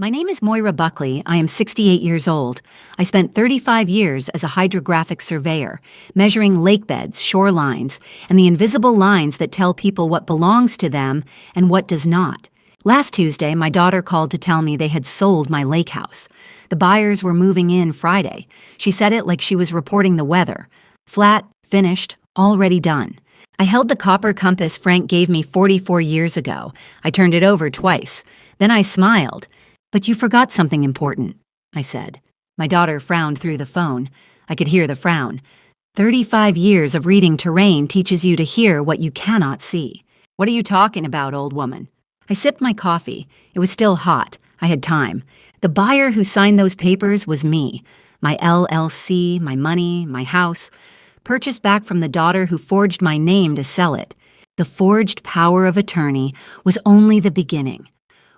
My name is Moira Buckley. I am 68 years old. I spent 35 years as a hydrographic surveyor, measuring lake beds, shorelines, and the invisible lines that tell people what belongs to them and what does not. Last Tuesday, my daughter called to tell me they had sold my lake house. The buyers were moving in Friday. She said it like she was reporting the weather. Flat, finished, already done. I held the copper compass Frank gave me 44 years ago. I turned it over twice. Then I smiled. "But you forgot something important," I said. My daughter frowned through the phone. I could hear the frown. 35 years of reading terrain teaches you to hear what you cannot see. "What are you talking about, old woman?" I sipped my coffee. It was still hot. I had time. The buyer who signed those papers was me. My LLC, my money, my house. Purchased back from the daughter who forged my name to sell it. The forged power of attorney was only the beginning.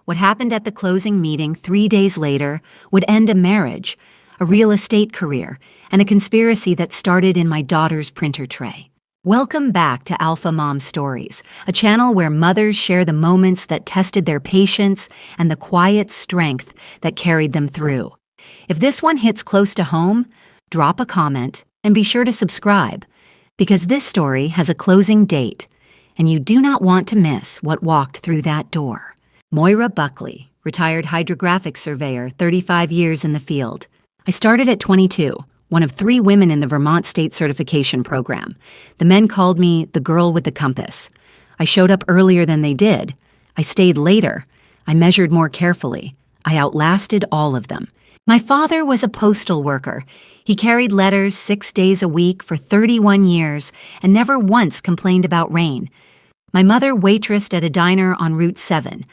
What happened at the closing meeting 3 days later would end a marriage, a real estate career, and a conspiracy that started in my daughter's printer tray. Welcome back to Alpha Mom Stories, a channel where mothers share the moments that tested their patience and the quiet strength that carried them through. If this one hits close to home, drop a comment and be sure to subscribe, because this story has a closing date, and you do not want to miss what walked through that door. Moira Buckley, retired hydrographic surveyor, 35 years in the field. I started at 22, one of 3 women in the Vermont State Certification Program. The men called me the girl with the compass. I showed up earlier than they did. I stayed later. I measured more carefully. I outlasted all of them. My father was a postal worker. He carried letters 6 days a week for 31 years and never once complained about rain. My mother waitressed at a diner on Route 7.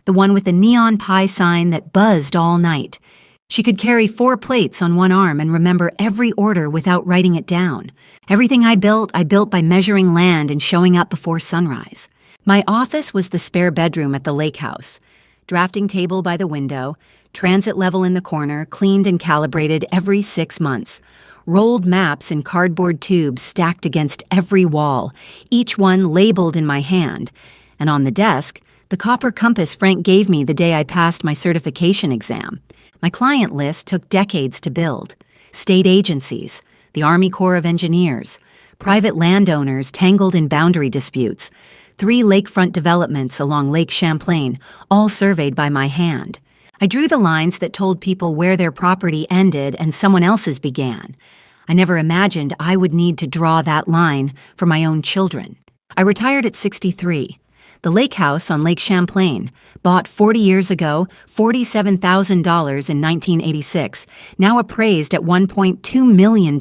The one with the neon pie sign that buzzed all night. She could carry 4 plates on one arm and remember every order without writing it down. Everything I built by measuring land and showing up before sunrise. My office was the spare bedroom at the lake house. Drafting table by the window, transit level in the corner, cleaned and calibrated every 6 months. Rolled maps in cardboard tubes stacked against every wall, each one labeled in my hand. And on the desk, the copper compass Frank gave me the day I passed my certification exam. My client list took decades to build. State agencies, the Army Corps of Engineers, private landowners tangled in boundary disputes, 3 lakefront developments along Lake Champlain, all surveyed by my hand. I drew the lines that told people where their property ended and someone else's began. I never imagined I would need to draw that line for my own children. I retired at 63. The lake house on Lake Champlain, bought 40 years ago, $47,000 in 1986, now appraised at $1.2 million.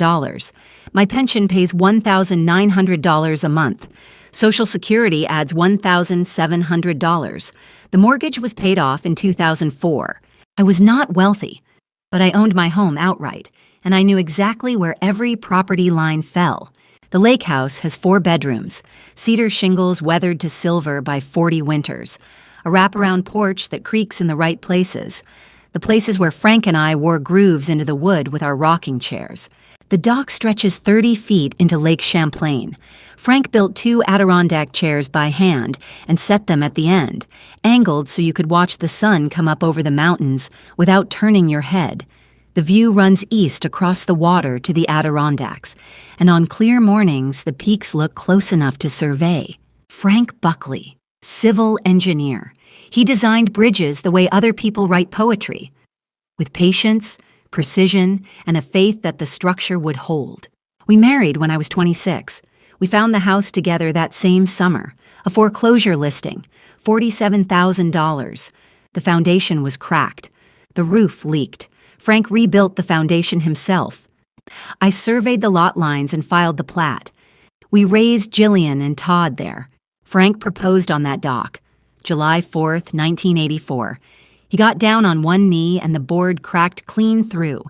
My pension pays $1,900 a month. Social Security adds $1,700. The mortgage was paid off in 2004. I was not wealthy, but I owned my home outright, and I knew exactly where every property line fell. The lake house has 4 bedrooms, cedar shingles weathered to silver by 40 winters, a wraparound porch that creaks in the right places, the places where Frank and I wore grooves into the wood with our rocking chairs. The dock stretches 30 feet into Lake Champlain. Frank built 2 Adirondack chairs by hand and set them at the end, angled so you could watch the sun come up over the mountains without turning your head. The view runs east across the water to the Adirondacks, and on clear mornings the peaks look close enough to survey. Frank Buckley, civil engineer. He designed bridges the way other people write poetry, with patience, precision, and a faith that the structure would hold. We married when I was 26. We found the house together that same summer, a foreclosure listing, $47,000. The foundation was cracked. The roof leaked. Frank rebuilt the foundation himself. I surveyed the lot lines and filed the plat. We raised Jillian and Todd there. Frank proposed on that dock, July 4th, 1984. He got down on one knee and the board cracked clean through.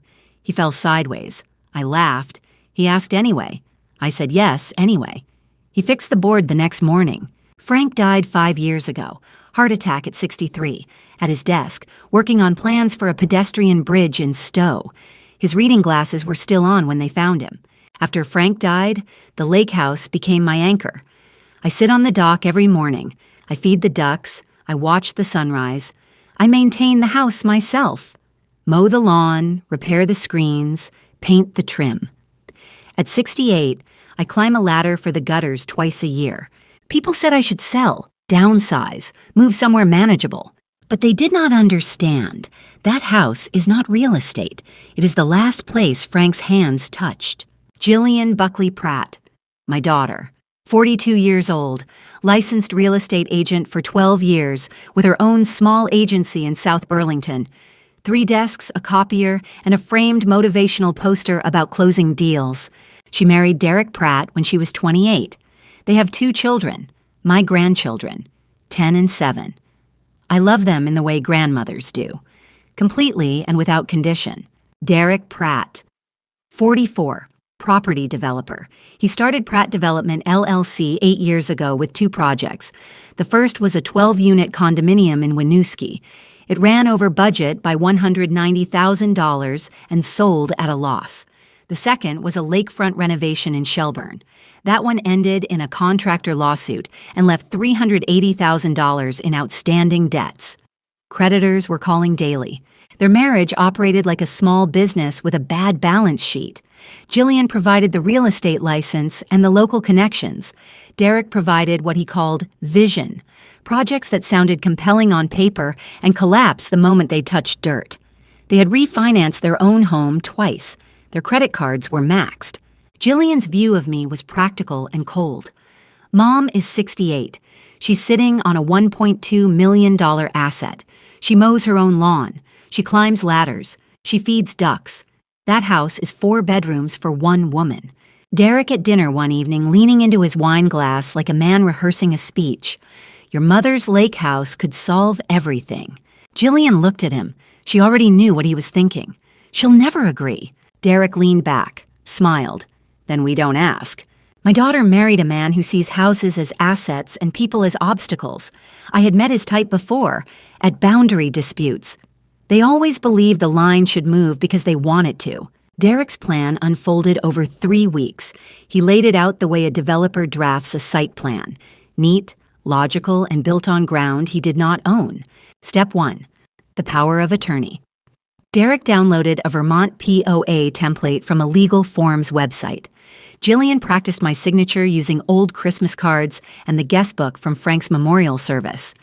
He fell sideways. I laughed. He asked anyway. I said yes, anyway. He fixed the board the next morning. Frank died 5 years ago, heart attack at 63, at his desk, working on plans for a pedestrian bridge in Stowe. His reading glasses were still on when they found him. After Frank died, the lake house became my anchor. I sit on the dock every morning. I feed the ducks. I watch the sunrise. I maintain the house myself. Mow the lawn, repair the screens, paint the trim. At 68, I climb a ladder for the gutters twice a year. People said I should sell, downsize, move somewhere manageable. But they did not understand. That house is not real estate. It is the last place Frank's hands touched. Jillian Buckley Pratt, my daughter, 42 years old, licensed real estate agent for 12 years with her own small agency in South Burlington. 3 desks, a copier, and a framed motivational poster about closing deals. She married Derek Pratt when she was 28. They have 2 children, my grandchildren, 10 and 7. I love them in the way grandmothers do. Completely and without condition. Derek Pratt, 44, property developer. He started Pratt Development LLC 8 years ago with 2 projects. The first was a 12-unit condominium in Winooski. It ran over budget by $190,000 and sold at a loss. The second was a lakefront renovation in Shelburne. That one ended in a contractor lawsuit and left $380,000 in outstanding debts. Creditors were calling daily. Their marriage operated like a small business with a bad balance sheet. Jillian provided the real estate license and the local connections. Derek provided what he called vision, projects that sounded compelling on paper and collapsed the moment they touched dirt. They had refinanced their own home twice. Their credit cards were maxed. Jillian's view of me was practical and cold. Mom is 68. She's sitting on a $1.2 million asset. She mows her own lawn. She climbs ladders. She feeds ducks. That house is 4 bedrooms for 1 woman. Derek at dinner one evening leaning into his wine glass like a man rehearsing a speech. Your mother's lake house could solve everything. Jillian looked at him. She already knew what he was thinking. She'll never agree. Derek leaned back, smiled. Then we don't ask. My daughter married a man who sees houses as assets and people as obstacles. I had met his type before, at boundary disputes. They always believe the line should move because they want it to. Derek's plan unfolded over 3 weeks. He laid it out the way a developer drafts a site plan. Neat, logical, and built on ground he did not own. Step 1. The power of attorney. Derek downloaded a Vermont POA template from a legal forms website. Jillian practiced my signature using old Christmas cards and the guest book from Frank's memorial service.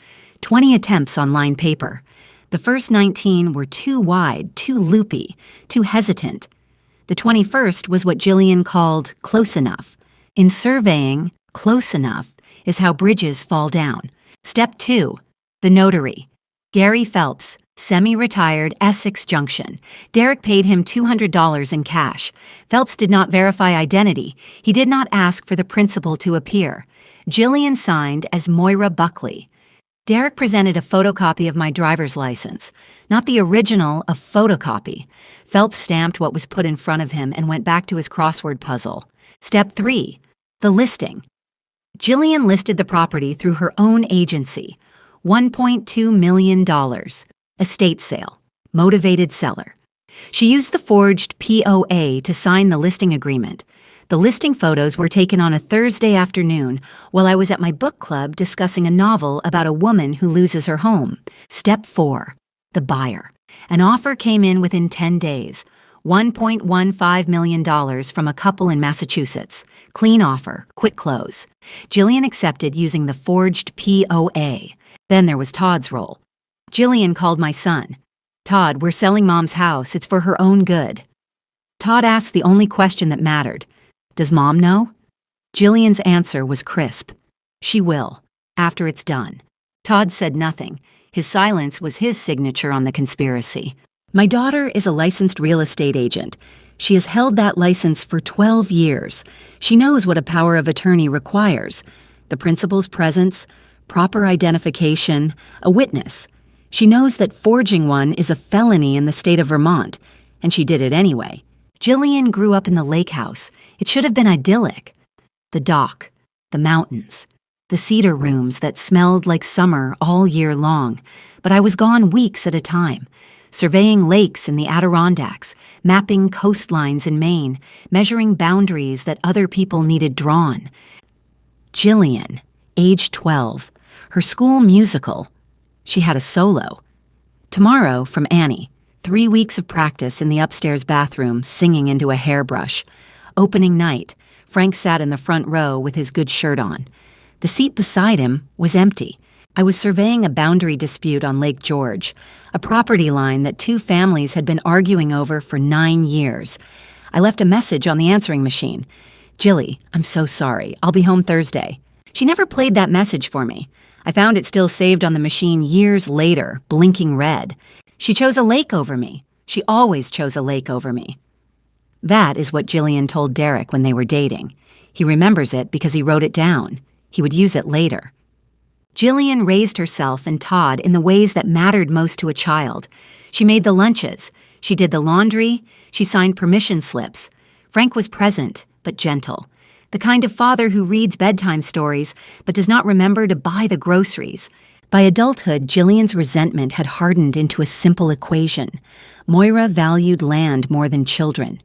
20 attempts on lined paper. The first 19 were too wide, too loopy, too hesitant. The 21st was what Jillian called close enough. In surveying, close enough is how bridges fall down. Step 2. The notary. Gary Phelps, semi-retired, Essex Junction. Derek paid him $200 in cash. Phelps did not verify identity. He did not ask for the principal to appear. Jillian signed as Moira Buckley. Derek presented a photocopy of my driver's license. Not the original, a photocopy. Phelps stamped what was put in front of him and went back to his crossword puzzle. Step 3. The listing. Jillian listed the property through her own agency. $1.2 million. Estate sale. Motivated seller. She used the forged POA to sign the listing agreement. The listing photos were taken on a Thursday afternoon while I was at my book club discussing a novel about a woman who loses her home. Step 4. The buyer. An offer came in within 10 days. $1.15 million from a couple in Massachusetts. Clean offer, quick close. Jillian accepted using the forged POA. Then there was Todd's role. Jillian called my son. Todd, we're selling Mom's house. It's for her own good. Todd asked the only question that mattered. Does Mom know? Jillian's answer was crisp. She will, after it's done. Todd said nothing. His silence was his signature on the conspiracy. My daughter is a licensed real estate agent. She has held that license for 12 years. She knows what a power of attorney requires. The principal's presence, proper identification, a witness. She knows that forging one is a felony in the state of Vermont, and she did it anyway. Jillian grew up in the lake house. It should have been idyllic. The dock, the mountains, the cedar rooms that smelled like summer all year long. But I was gone weeks at a time, surveying lakes in the Adirondacks, mapping coastlines in Maine, measuring boundaries that other people needed drawn. Jillian, age 12, her school musical. She had a solo. Tomorrow, from Annie. 3 weeks of practice in the upstairs bathroom, singing into a hairbrush. Opening night. Frank sat in the front row with his good shirt on. The seat beside him was empty. I was surveying a boundary dispute on Lake George, a property line that 2 families had been arguing over for 9 years. I left a message on the answering machine. "Jilly, I'm so sorry. I'll be home Thursday." She never played that message for me. I found it still saved on the machine years later, blinking red. She chose a lake over me. She always chose a lake over me. That is what Jillian told Derek when they were dating. He remembers it because he wrote it down. He would use it later. Jillian raised herself and Todd in the ways that mattered most to a child. She made the lunches. She did the laundry. She signed permission slips. Frank was present, but gentle. The kind of father who reads bedtime stories, but does not remember to buy the groceries. By adulthood, Jillian's resentment had hardened into a simple equation. Moira valued land more than children.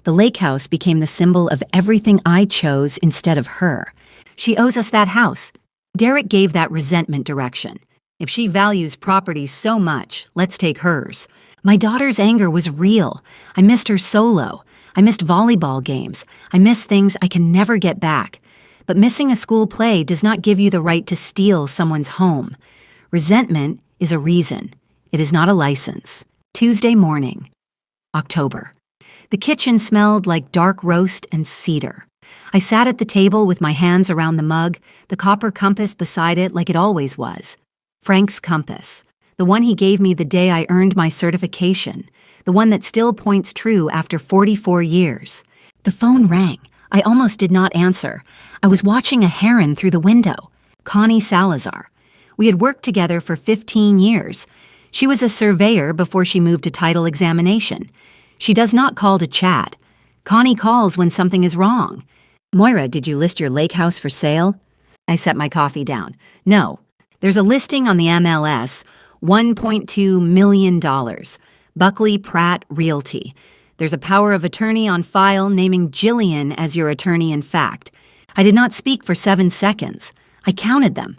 The lake house became the symbol of everything I chose instead of her. She owes us that house. Derek gave that resentment direction. If she values property so much, let's take hers. My daughter's anger was real. I missed her solo. I missed volleyball games. I miss things I can never get back. But missing a school play does not give you the right to steal someone's home. Resentment is a reason. It is not a license. Tuesday morning, October. The kitchen smelled like dark roast and cedar. I sat at the table with my hands around the mug, the copper compass beside it like it always was. Frank's compass. The one he gave me the day I earned my certification. The one that still points true after 44 years. The phone rang. I almost did not answer. I was watching a heron through the window. Connie Salazar. We had worked together for 15 years. She was a surveyor before she moved to title examination. She does not call to chat. Connie calls when something is wrong. "Moira, did you list your lake house for sale?" I set my coffee down. "No. There's a listing on the MLS, $1.2 million. Buckley Pratt Realty. There's a power of attorney on file naming Jillian as your attorney in fact." I did not speak for 7 seconds. I counted them.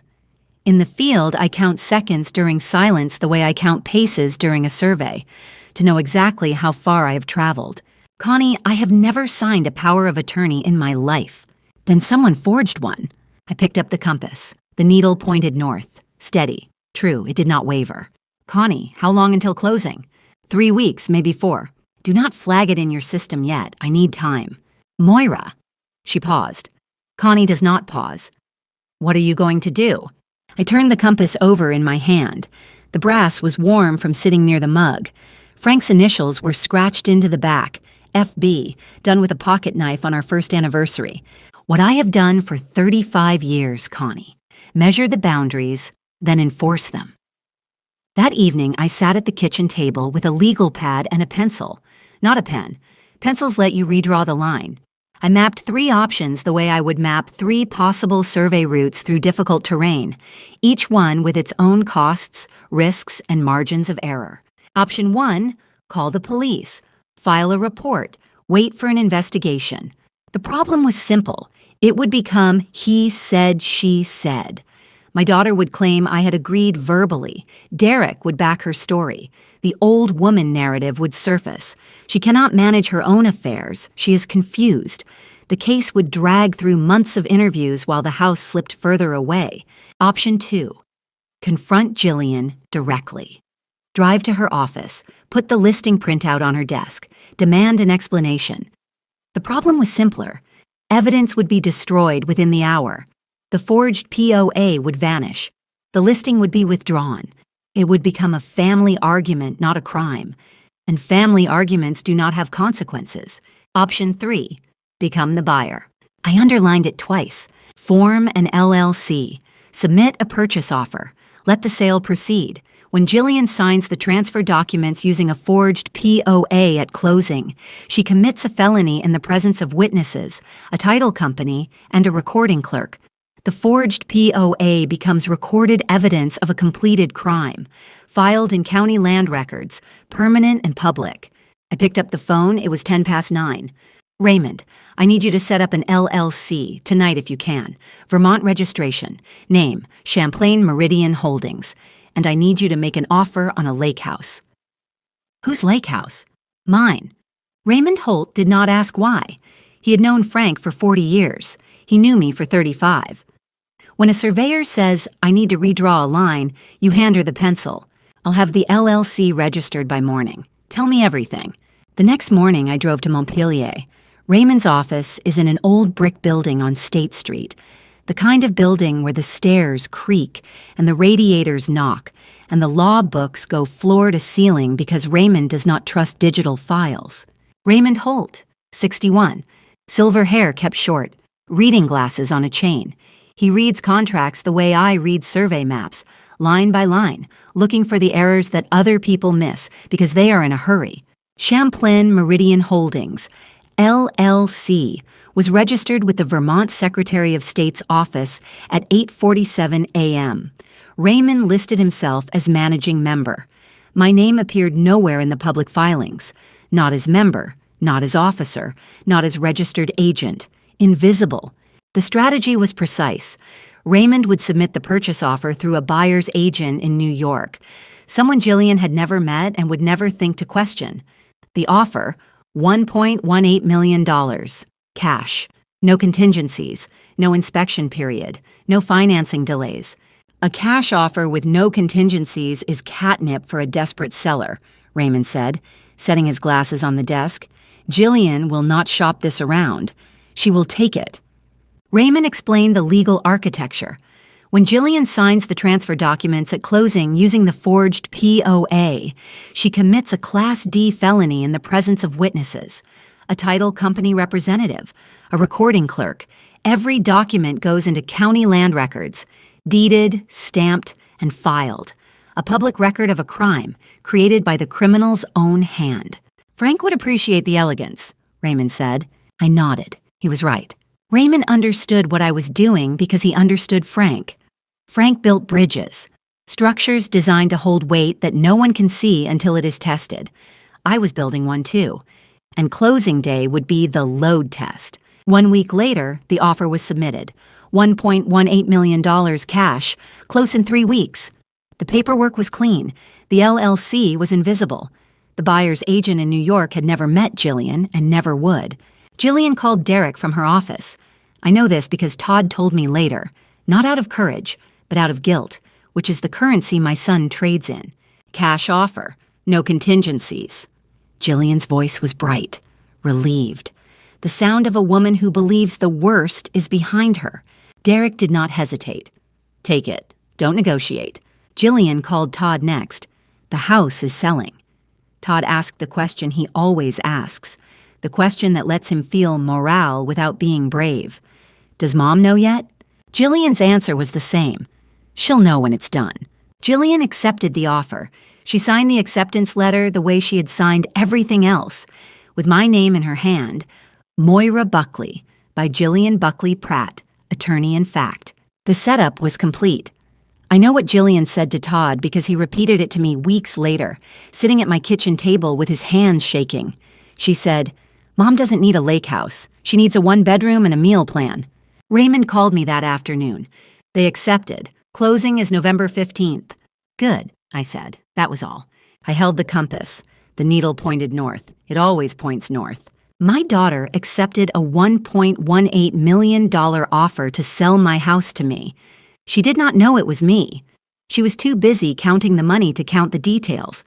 In the field, I count seconds during silence the way I count paces during a survey, to know exactly how far I have traveled. "Connie, I have never signed a power of attorney in my life." Then someone forged one. I picked up the compass. The needle pointed north. Steady. True, it did not waver. "Connie, how long until closing?" 3 weeks, maybe 4. "Do not flag it in your system yet. I need time." "Moira." She paused. Connie does not pause. "What are you going to do?" I turned the compass over in my hand. The brass was warm from sitting near the mug. Frank's initials were scratched into the back. FB, done with a pocket knife on our first anniversary. What I have done for 35 years, Connie. Measure the boundaries, then enforce them. That evening, I sat at the kitchen table with a legal pad and a pencil. Not a pen. Pencils let you redraw the line. I mapped 3 options the way I would map 3 possible survey routes through difficult terrain, each one with its own costs, risks, and margins of error. Option 1, call the police, file a report, wait for an investigation. The problem was simple. It would become he said, she said. My daughter would claim I had agreed verbally. Derek would back her story. The old woman narrative would surface. She cannot manage her own affairs. She is confused. The case would drag through months of interviews while the house slipped further away. Option 2, confront Jillian directly. Drive to her office, put the listing printout on her desk, demand an explanation. The problem was simpler. Evidence would be destroyed within the hour. The forged POA would vanish. The listing would be withdrawn. It would become a family argument, not a crime. And family arguments do not have consequences. Option 3, become the buyer. I underlined it twice. Form an LLC. Submit a purchase offer. Let the sale proceed. When Jillian signs the transfer documents using a forged POA at closing, she commits a felony in the presence of witnesses, a title company, and a recording clerk. The forged POA becomes recorded evidence of a completed crime, filed in county land records, permanent and public. I picked up the phone. It was 9:10. "Raymond, I need you to set up an LLC, tonight if you can. Vermont registration. Name, Champlain Meridian Holdings. and I need you to make an offer on a lake house." "Whose lake house?" "Mine." Raymond Holt did not ask why. He had known Frank for 40 years. He knew me for 35. When a surveyor says, "I need to redraw a line," you hand her the pencil. "I'll have the LLC registered by morning. Tell me everything." The next morning, I drove to Montpelier. Raymond's office is in an old brick building on State Street, the kind of building where the stairs creak and the radiators knock, and the law books go floor to ceiling because Raymond does not trust digital files. Raymond Holt, 61, silver hair kept short, reading glasses on a chain. He reads contracts the way I read survey maps, line by line, looking for the errors that other people miss because they are in a hurry. Champlain Meridian Holdings, LLC, was registered with the Vermont Secretary of State's office at 8:47 a.m. Raymond listed himself as managing member. My name appeared nowhere in the public filings. Not as member, not as officer, not as registered agent. Invisible. The strategy was precise. Raymond would submit the purchase offer through a buyer's agent in New York, someone Jillian had never met and would never think to question. The offer, $1.18 million. Cash. No contingencies. No inspection period. No financing delays. A cash offer with no contingencies is catnip for a desperate seller, Raymond said, setting his glasses on the desk. Jillian will not shop this around. She will take it. Raymond explained the legal architecture. When Jillian signs the transfer documents at closing using the forged POA, she commits a Class D felony in the presence of witnesses, a title company representative, a recording clerk. Every document goes into county land records, deeded, stamped, and filed, a public record of a crime created by the criminal's own hand. "Frank would appreciate the elegance," Raymond said. I nodded. He was right. Raymond understood what I was doing because he understood Frank. Frank built bridges, structures designed to hold weight that no one can see until it is tested. I was building one too, and closing day would be the load test. 1 week later, the offer was submitted. $1.18 million cash, close in 3 weeks. The paperwork was clean. The LLC was invisible. The buyer's agent in New York had never met Jillian and never would. Jillian called Derek from her office. I know this because Todd told me later, not out of courage, but out of guilt, which is the currency my son trades in. Cash offer, no contingencies. Jillian's voice was bright, relieved. The sound of a woman who believes the worst is behind her. Derek did not hesitate. Take it. Don't negotiate. Jillian called Todd next. The house is selling. Todd asked the question he always asks, the question that lets him feel morale without being brave. Does Mom know yet? Jillian's answer was the same. She'll know when it's done. Jillian accepted the offer. She signed the acceptance letter the way she had signed everything else, with my name in her hand, Moira Buckley, by Jillian Buckley Pratt, attorney-in-fact. The setup was complete. I know what Jillian said to Todd because he repeated it to me weeks later, sitting at my kitchen table with his hands shaking. She said, Mom doesn't need a lake house. She needs a 1-bedroom and a meal plan. Raymond called me that afternoon. They accepted. Closing is November 15th. Good, I said. That was all. I held the compass. The needle pointed north. It always points north. My daughter accepted a $1.18 million offer to sell my house to me. She did not know it was me. She was too busy counting the money to count the details.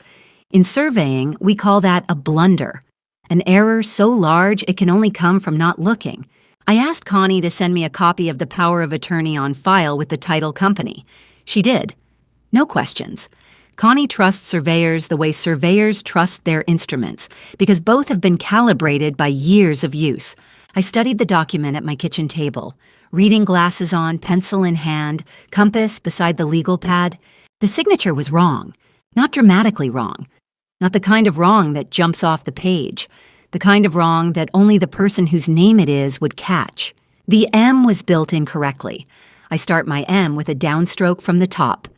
In surveying, we call that a blunder. An error so large it can only come from not looking. I asked Connie to send me a copy of the power of attorney on file with the title company. She did. No questions. Connie trusts surveyors the way surveyors trust their instruments, because both have been calibrated by years of use. I studied the document at my kitchen table, reading glasses on, pencil in hand, compass beside the legal pad. The signature was wrong, not dramatically wrong, not the kind of wrong that jumps off the page, the kind of wrong that only the person whose name it is would catch. The M was built incorrectly. I start my M with a downstroke from the top.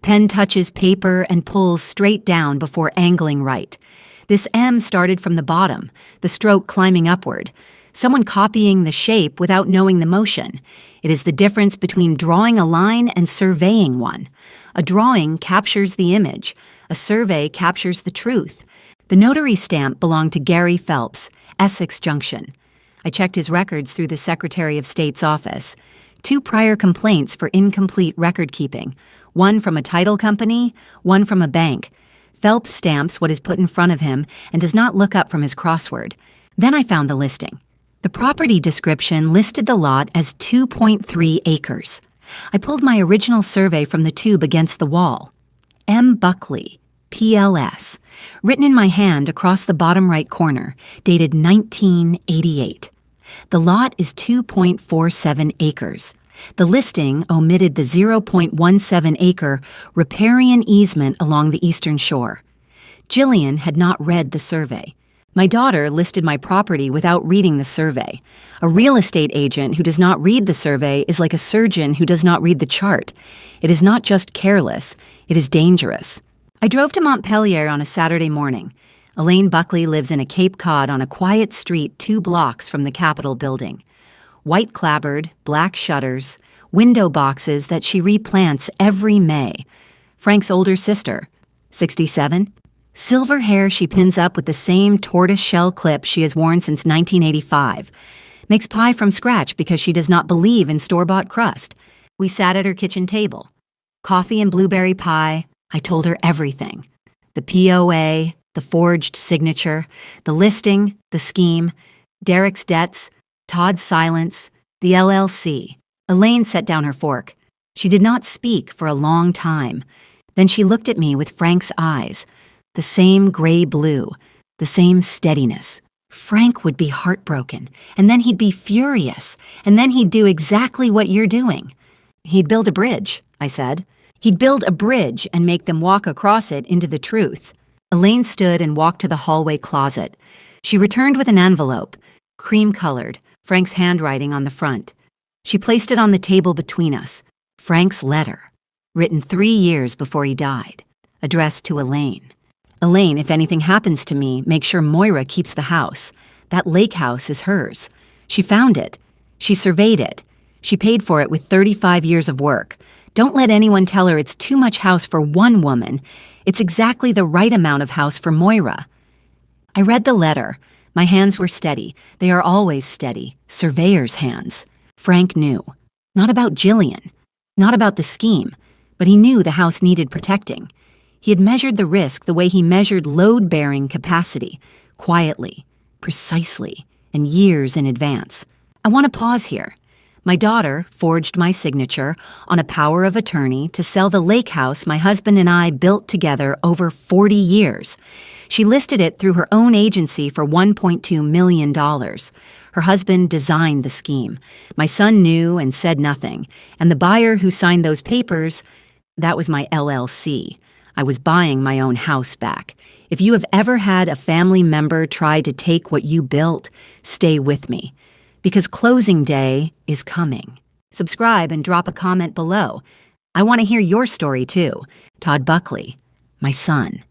Pen touches paper and pulls straight down before angling right. This M started from the bottom, the stroke climbing upward. someone copying the shape without knowing the motion. It is the difference between drawing a line and surveying one. A drawing captures the image. A survey captures the truth. The notary stamp belonged to Gary Phelps, Essex Junction. I checked his records through the Secretary of State's office. 2 prior complaints for incomplete record keeping. One from a title company, one from a bank. Phelps stamps what is put in front of him and does not look up from his crossword. Then I found the listing. The property description listed the lot as 2.3 acres. I pulled my original survey from the tube against the wall. M. Buckley, PLS, written in my hand across the bottom right corner, dated 1988. The lot is 2.47 acres. The listing omitted the 0.17-acre riparian easement along the eastern shore. Jillian had not read the survey. My daughter listed my property without reading the survey. A real estate agent who does not read the survey is like a surgeon who does not read the chart. It is not just careless, it is dangerous. I drove to Montpelier on a Saturday morning. Elaine Buckley lives in a Cape Cod on a quiet street 2 blocks from the Capitol building. White clapboard, black shutters, window boxes that she replants every May. Frank's older sister, 67. Silver hair she pins up with the same tortoise-shell clip she has worn since 1985. Makes pie from scratch because she does not believe in store-bought crust. We sat at her kitchen table. Coffee and blueberry pie. I told her everything. The POA, the forged signature, the listing, the scheme, Derek's debts, Todd's silence, the LLC. Elaine set down her fork. She did not speak for a long time. Then she looked at me with Frank's eyes. The same gray-blue, the same steadiness. Frank would be heartbroken, and then he'd be furious, and then he'd do exactly what you're doing. He'd build a bridge, I said. He'd build a bridge and make them walk across it into the truth. Elaine stood and walked to the hallway closet. She returned with an envelope, cream-colored, Frank's handwriting on the front. She placed it on the table between us. Frank's letter, written 3 years before he died, addressed to Elaine. Elaine, if anything happens to me, make sure Moira keeps the house. That lake house is hers. She found it. She surveyed it. She paid for it with 35 years of work. Don't let anyone tell her it's too much house for one woman. It's exactly the right amount of house for Moira. I read the letter. My hands were steady. They are always steady. Surveyor's hands. Frank knew. Not about Jillian. Not about the scheme. But he knew the house needed protecting. He had measured the risk the way he measured load-bearing capacity, quietly, precisely, and years in advance. I want to pause here. My daughter forged my signature on a power of attorney to sell the lake house my husband and I built together over 40 years. She listed it through her own agency for $1.2 million. Her husband designed the scheme. My son knew and said nothing. And the buyer who signed those papers, that was my LLC. I was buying my own house back. If you have ever had a family member try to take what you built, stay with me. Because closing day is coming. Subscribe and drop a comment below. I want to hear your story too. Todd Buckley, my son.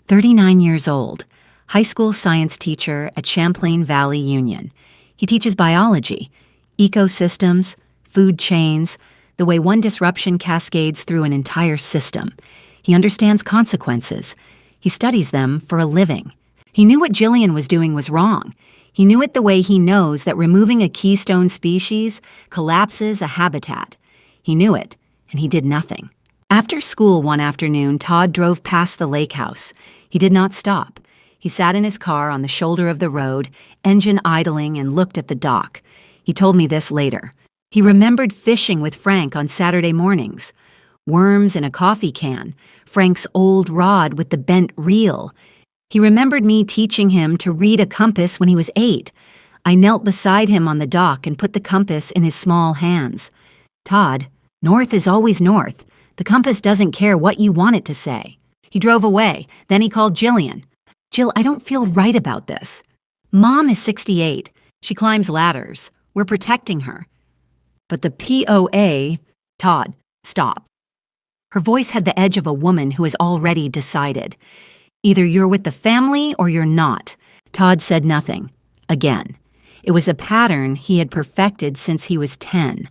39 years old, high school science teacher at Champlain Valley Union. He teaches biology, ecosystems, food chains, the way one disruption cascades through an entire system. He understands consequences. He studies them for a living. He knew what Jillian was doing was wrong. He knew it the way he knows that removing a keystone species collapses a habitat. He knew it, and he did nothing. After school one afternoon, Todd drove past the lake house. He did not stop. He sat in his car on the shoulder of the road, engine idling, and looked at the dock. He told me this later. He remembered fishing with Frank on Saturday mornings. Worms in a coffee can, Frank's old rod with the bent reel. He remembered me teaching him to read a compass when he was 8. I knelt beside him on the dock and put the compass in his small hands. Todd, north is always north. The compass doesn't care what you want it to say. He drove away. Then he called Jillian. Jill, I don't feel right about this. Mom is 68. She climbs ladders. We're protecting her. But the POA, Todd, stop. Her voice had the edge of a woman who has already decided. Either you're with the family or you're not. Todd said nothing. Again. It was a pattern he had perfected since he was 10.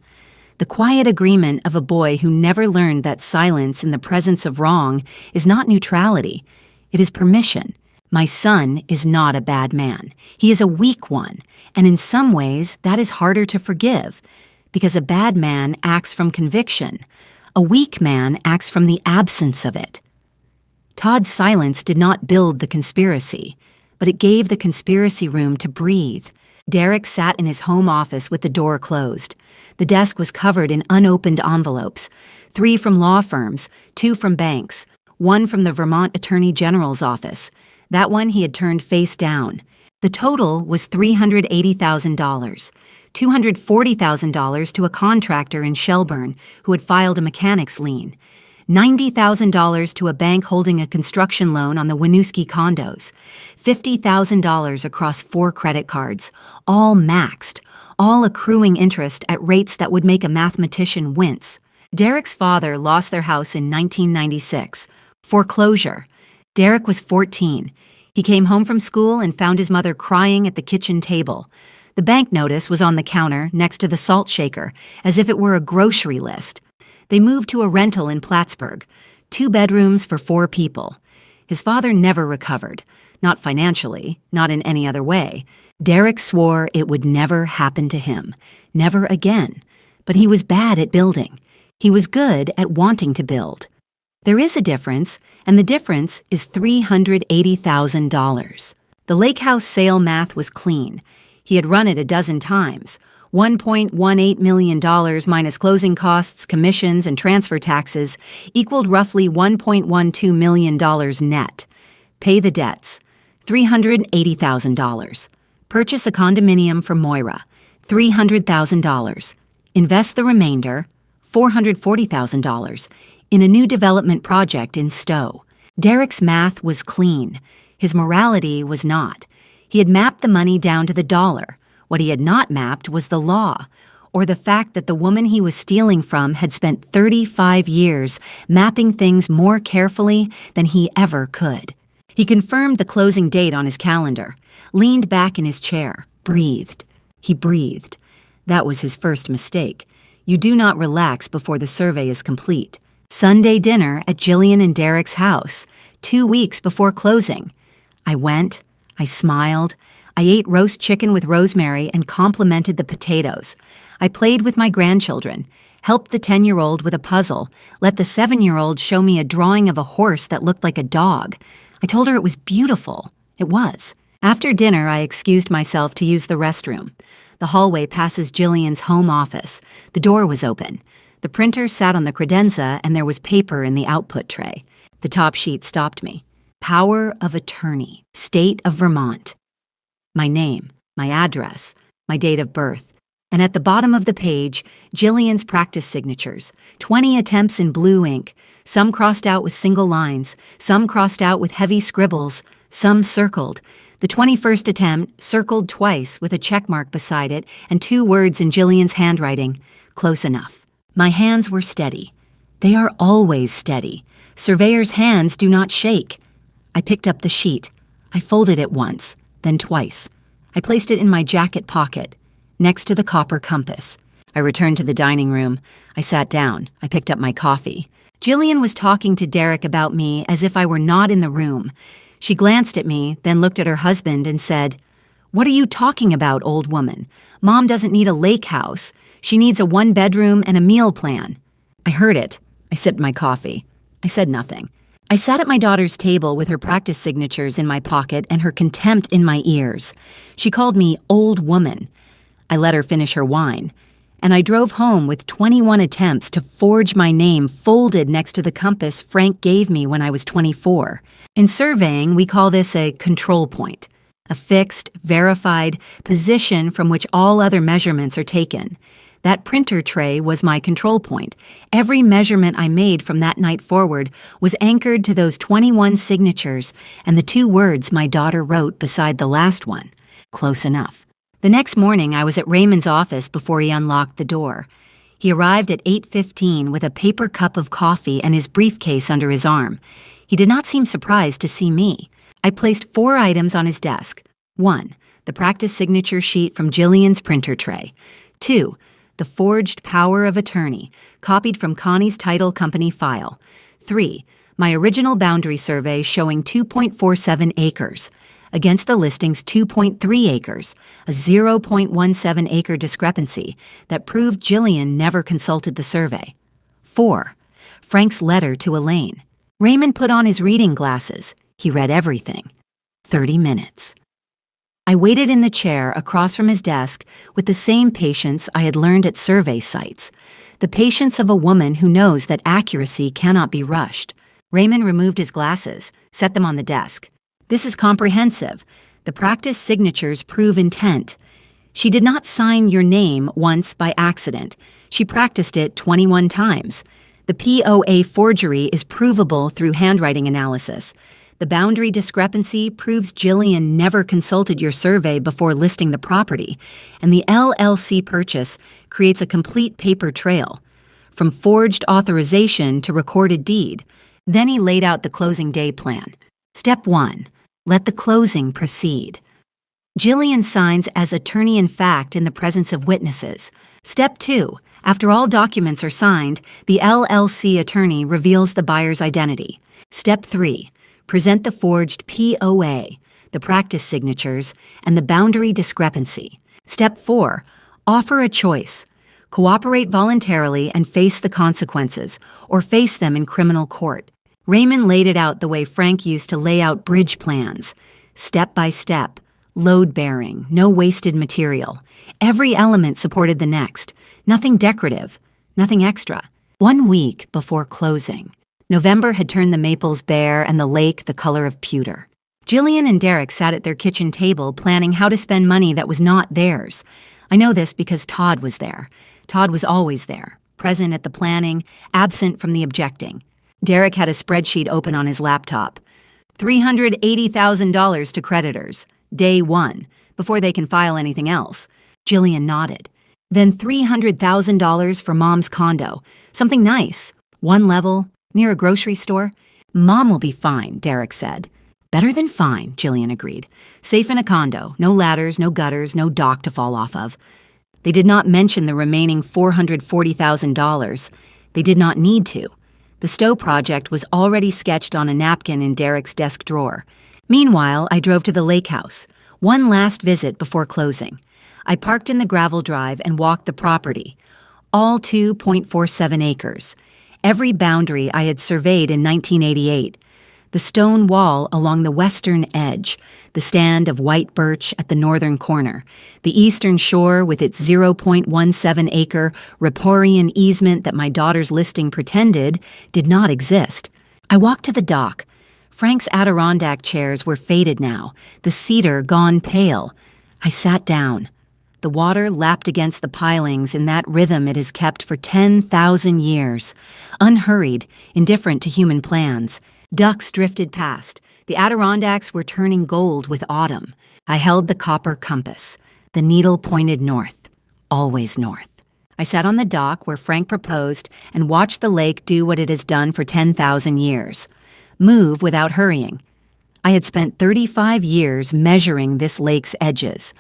The quiet agreement of a boy who never learned that silence in the presence of wrong is not neutrality. It is permission. My son is not a bad man. He is a weak one, and in some ways that is harder to forgive, because a bad man acts from conviction. A weak man acts from the absence of it. Todd's silence did not build the conspiracy, but it gave the conspiracy room to breathe. Derek sat in his home office with the door closed. The desk was covered in unopened envelopes, 3 from law firms, 2 from banks, 1 from the Vermont Attorney General's office. That one he had turned face down. The total was $380,000, $240,000 to a contractor in Shelburne who had filed a mechanics lien, $90,000 to a bank holding a construction loan on the Winooski condos, $50,000 across 4 credit cards, all maxed, all accruing interest at rates that would make a mathematician wince. Derek's father lost their house in 1996. Foreclosure. Derek was 14. He came home from school and found his mother crying at the kitchen table. The bank notice was on the counter next to the salt shaker, as if it were a grocery list. They moved to a rental in Plattsburgh, 2 bedrooms for 4 people. His father never recovered, not financially, not in any other way. Derek swore it would never happen to him, never again. But he was bad at building. He was good at wanting to build. There is a difference, and the difference is $380,000. The lake house sale math was clean. He had run it a dozen times. $1.18 million minus closing costs, commissions, and transfer taxes equaled roughly $1.12 million net. Pay the debts, $380,000. Purchase a condominium for Moira, $300,000. Invest the remainder, $440,000, in a new development project in Stowe. Derek's math was clean. His morality was not. He had mapped the money down to the dollar. What he had not mapped was the law, or the fact that the woman he was stealing from had spent 35 years mapping things more carefully than he ever could. He confirmed the closing date on his calendar, leaned back in his chair, breathed. He breathed. That was his first mistake. You do not relax before the survey is complete. Sunday dinner at Jillian and Derek's house, 2 weeks before closing. I went, I smiled, I ate roast chicken with rosemary and complimented the potatoes. I played with my grandchildren, helped the 10-year-old with a puzzle, let the 7-year-old show me a drawing of a horse that looked like a dog. I told her it was beautiful. It was. After dinner, I excused myself to use the restroom. The hallway passes Jillian's home office. The door was open. The printer sat on the credenza and there was paper in the output tray. The top sheet stopped me. Power of attorney, state of Vermont. My name, my address, my date of birth, and at the bottom of the page, Jillian's practice signatures, 20 attempts in blue ink, some crossed out with single lines, some crossed out with heavy scribbles, some circled. The 21st attempt circled twice with a check mark beside it and 2 words in Jillian's handwriting, close enough. My hands were steady. They are always steady. Surveyors' hands do not shake. I picked up the sheet. I folded it once, then twice. I placed it in my jacket pocket, next to the copper compass. I returned to the dining room. I sat down. I picked up my coffee. Jillian was talking to Derek about me as if I were not in the room. She glanced at me, then looked at her husband and said, "What are you talking about, old woman? Mom doesn't need a lake house. She needs a 1-bedroom and a meal plan." I heard it. I sipped my coffee. I said nothing. I sat at my daughter's table with her practice signatures in my pocket and her contempt in my ears. She called me old woman. I let her finish her wine. And I drove home with 21 attempts to forge my name folded next to the compass Frank gave me when I was 24. In surveying, we call this a control point, a fixed, verified position from which all other measurements are taken. That printer tray was my control point. Every measurement I made from that night forward was anchored to those 21 signatures and the 2 words my daughter wrote beside the last one, close enough. The next morning, I was at Raymond's office before he unlocked the door. He arrived at 8:15 with a paper cup of coffee and his briefcase under his arm. He did not seem surprised to see me. I placed 4 items on his desk, 1. The practice signature sheet from Jillian's printer tray. 2. The forged power of attorney, copied from Connie's title company file. 3. My original boundary survey showing 2.47 acres, against the listing's 2.3 acres, a 0.17 acre discrepancy that proved Jillian never consulted the survey. 4. Frank's letter to Elaine. Raymond put on his reading glasses. He read everything. 30 minutes. I waited in the chair across from his desk with the same patience I had learned at survey sites, the patience of a woman who knows that accuracy cannot be rushed. Raymond removed his glasses, set them on the desk. This is comprehensive. The practice signatures prove intent. She did not sign your name once by accident. She practiced it 21 times. The POA forgery is provable through handwriting analysis. The boundary discrepancy proves Jillian never consulted your survey before listing the property, and the LLC purchase creates a complete paper trail, from forged authorization to recorded deed. Then he laid out the closing day plan. Step 1. Let the closing proceed. Jillian signs as attorney-in-fact in the presence of witnesses. Step 2. After all documents are signed, the LLC attorney reveals the buyer's identity. Step 3. Present the forged POA, the practice signatures, and the boundary discrepancy. Step 4. Offer a choice. Cooperate voluntarily and face the consequences, or face them in criminal court. Raymond laid it out the way Frank used to lay out bridge plans. Step by step, load-bearing, no wasted material. Every element supported the next. Nothing decorative, nothing extra. 1 week before closing. November had turned the maples bare and the lake the color of pewter. Jillian and Derek sat at their kitchen table planning how to spend money that was not theirs. I know this because Todd was there. Todd was always there, present at the planning, absent from the objecting. Derek had a spreadsheet open on his laptop. $380,000 to creditors, day 1, before they can file anything else. Jillian nodded. Then $300,000 for Mom's condo, something nice, 1 level, near a grocery store. Mom will be fine, Derek said. Better than fine, Jillian agreed. Safe in a condo, no ladders, no gutters, no dock to fall off of. They did not mention the remaining $440,000. They did not need to. The Stowe project was already sketched on a napkin in Derek's desk drawer. Meanwhile, I drove to the lake house. One last visit before closing. I parked in the gravel drive and walked the property. All 2.47 acres. Every boundary I had surveyed in 1988. The stone wall along the western edge, the stand of white birch at the northern corner, the eastern shore with its 0.17-acre riparian easement that my daughter's listing pretended did not exist. I walked to the dock. Frank's Adirondack chairs were faded now, the cedar gone pale. I sat down. The water lapped against the pilings in that rhythm it has kept for 10,000 years. Unhurried, indifferent to human plans. Ducks drifted past. The Adirondacks were turning gold with autumn. I held the copper compass. The needle pointed north. Always north. I sat on the dock where Frank proposed and watched the lake do what it has done for 10,000 years. Move without hurrying. I had spent 35 years measuring this lake's edges.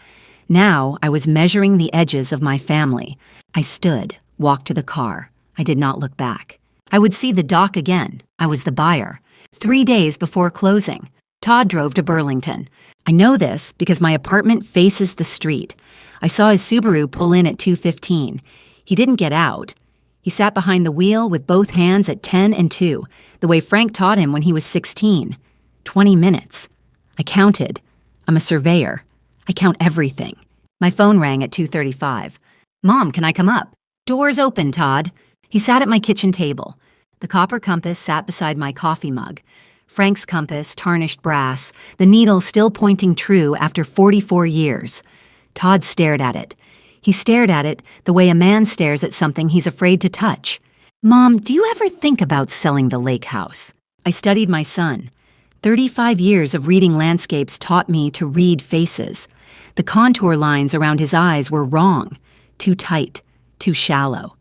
Now I was measuring the edges of my family. I stood, walked to the car. I did not look back. I would see the dock again. I was the buyer. 3 days before closing, Todd drove to Burlington. I know this because my apartment faces the street. I saw his Subaru pull in at 2:15. He didn't get out. He sat behind the wheel with both hands at 10 and 2, the way Frank taught him when he was 16. 20 minutes. I counted. I'm a surveyor. I count everything. My phone rang at 2:35. Mom, can I come up? Doors open, Todd. He sat at my kitchen table. The copper compass sat beside my coffee mug. Frank's compass, tarnished brass, the needle still pointing true after 44 years. Todd stared at it. He stared at it the way a man stares at something he's afraid to touch. Mom, do you ever think about selling the lake house? I studied my son. 35 years of reading landscapes taught me to read faces. The contour lines around his eyes were wrong, too tight, too shallow.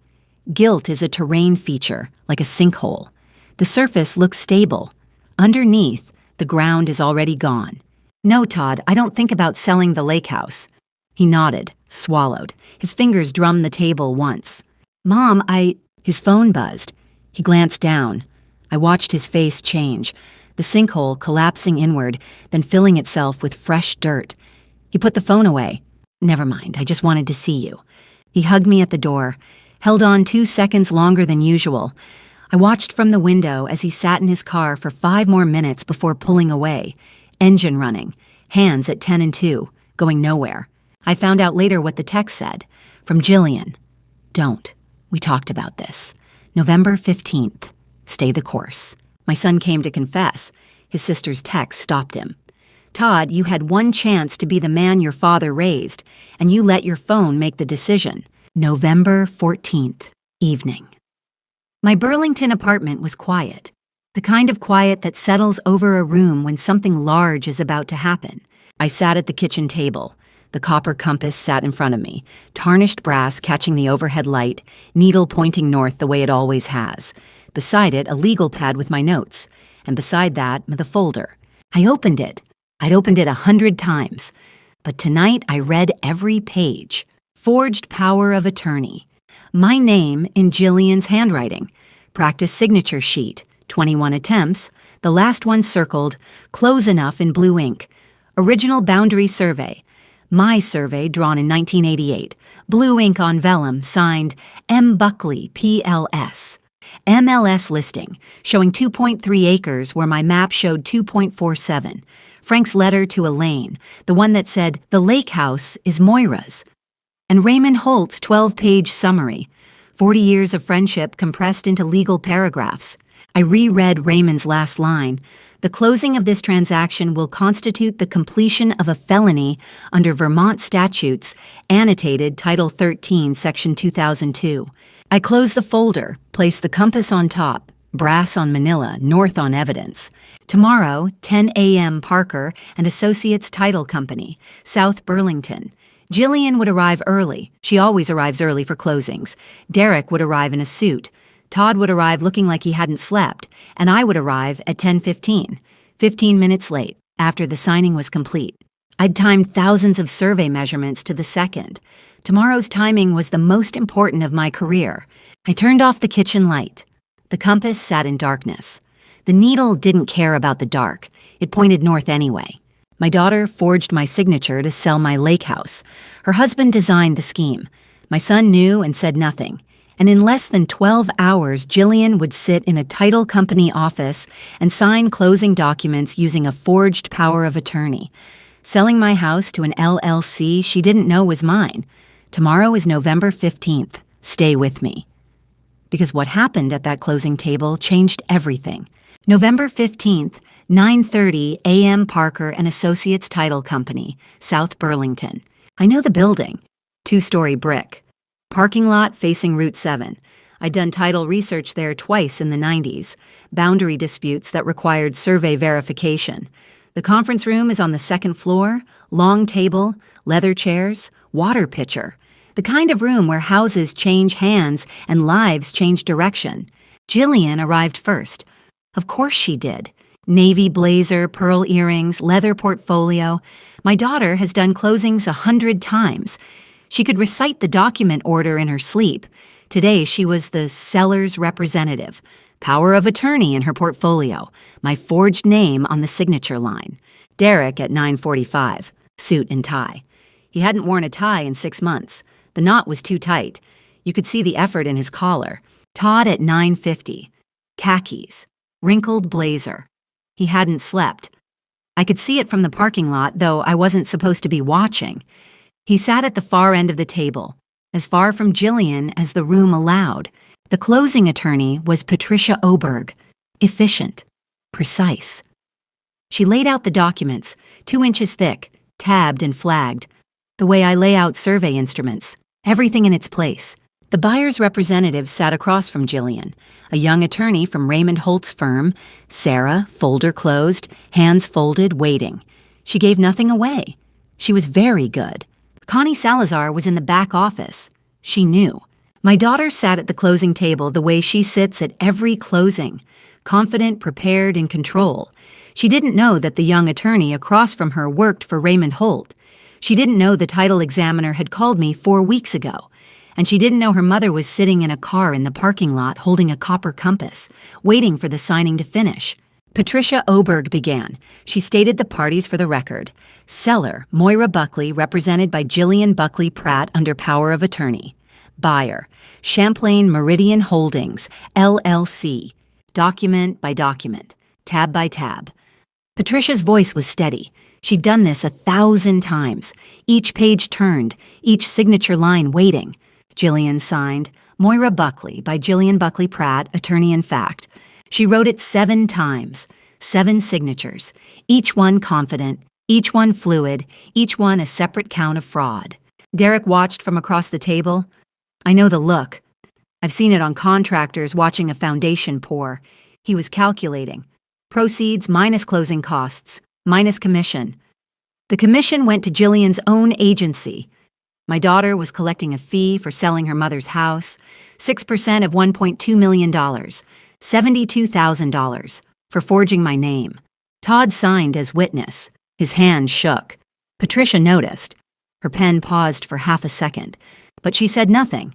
Guilt is a terrain feature, like a sinkhole. The surface looks stable. Underneath, the ground is already gone. No, Todd, I don't think about selling the lake house. He nodded, swallowed. His fingers drummed the table once. Mom, His phone buzzed. He glanced down. I watched his face change, the sinkhole collapsing inward, then filling itself with fresh dirt. He put the phone away. Never mind, I just wanted to see you. He hugged me at the door, held on 2 seconds longer than usual. I watched from the window as he sat in his car for 5 more minutes before pulling away, engine running, hands at 10 and 2, going nowhere. I found out later what the text said, from Jillian. Don't. We talked about this. November 15th. Stay the course. My son came to confess. His sister's text stopped him. Todd, you had one chance to be the man your father raised, and you let your phone make the decision. November 14th. Evening. My Burlington apartment was quiet. The kind of quiet that settles over a room when something large is about to happen. I sat at the kitchen table. The copper compass sat in front of me, tarnished brass catching the overhead light, needle pointing north the way it always has. Beside it, a legal pad with my notes, and beside that, the folder. I opened it. I'd opened it 100 times, but tonight I read every page. Forged power of attorney. My name in Jillian's handwriting. Practice signature sheet. 21 attempts. The last one circled. Close enough in blue ink. Original boundary survey. My survey drawn in 1988. Blue ink on vellum signed M. Buckley, PLS. MLS listing showing 2.3 acres where my map showed 2.47. Frank's letter to Elaine, the one that said, the lake house is Moira's. And Raymond Holt's 12-page summary, 40 years of friendship compressed into legal paragraphs. I reread Raymond's last line. The closing of this transaction will constitute the completion of a felony under Vermont statutes, annotated Title 13, Section 2002. I closed the folder, placed the compass on top, brass on manila, north on evidence. Tomorrow, 10 a.m. Parker and Associates Title Company, South Burlington. Jillian would arrive early. She always arrives early for closings. Derek would arrive in a suit. Todd would arrive looking like he hadn't slept, and I would arrive at 10:15, 15 minutes late, after the signing was complete. I'd timed thousands of survey measurements to the second. Tomorrow's timing was the most important of my career. I turned off the kitchen light. The compass sat in darkness. The needle didn't care about the dark. It pointed north anyway. My daughter forged my signature to sell my lake house. Her husband designed the scheme. My son knew and said nothing. And in less than 12 hours, Jillian would sit in a title company office and sign closing documents using a forged power of attorney, selling my house to an LLC she didn't know was mine. Tomorrow is November 15th. Stay with me. Because what happened at that closing table changed everything. November 15th, 9:30 a.m. Parker and Associates Title Company, South Burlington. I know the building. 2-story brick. Parking lot facing Route 7. I'd done title research there twice in the 90s. Boundary disputes that required survey verification. The conference room is on the 2nd floor, long table, leather chairs, water pitcher. The kind of room where houses change hands and lives change direction. Jillian arrived first. Of course she did. Navy blazer, pearl earrings, leather portfolio. My daughter has done closings 100 times. She could recite the document order in her sleep. Today she was the seller's representative. Power of attorney in her portfolio. My forged name on the signature line. Derek at 9:45. Suit and tie. He hadn't worn a tie in 6 months. The knot was too tight. You could see the effort in his collar. Todd at 9:50. Khakis. Wrinkled blazer. He hadn't slept. I could see it from the parking lot, though I wasn't supposed to be watching. He sat at the far end of the table, as far from Jillian as the room allowed. The closing attorney was Patricia Oberg. Efficient. Precise. She laid out the documents, 2 inches thick, tabbed and flagged. The way I lay out survey instruments. Everything in its place. The buyer's representative sat across from Jillian, a young attorney from Raymond Holt's firm, Sarah, folder closed, hands folded, waiting. She gave nothing away. She was very good. Connie Salazar was in the back office. She knew. My daughter sat at the closing table the way she sits at every closing, confident, prepared, in control. She didn't know that the young attorney across from her worked for Raymond Holt. She didn't know the title examiner had called me 4 weeks ago. And she didn't know her mother was sitting in a car in the parking lot holding a copper compass, waiting for the signing to finish. Patricia Oberg began. She stated the parties for the record. Seller, Moira Buckley, represented by Jillian Buckley Pratt under power of attorney. Buyer, Champlain Meridian Holdings, LLC. Document by document, tab by tab. Patricia's voice was steady. She'd done this 1,000 times, each page turned, each signature line waiting. Jillian signed, Moira Buckley by Jillian Buckley Pratt, attorney in fact. She wrote it 7 times, 7 signatures, each one confident, each one fluid, each one a separate count of fraud. Derek watched from across the table. I know the look. I've seen it on contractors watching a foundation pour. He was calculating. Proceeds minus closing costs, minus commission. The commission went to Jillian's own agency. My daughter was collecting a fee for selling her mother's house, 6% of $1.2 million, $72,000, for forging my name. Todd signed as witness. His hand shook. Patricia noticed. Her pen paused for half a second, but she said nothing.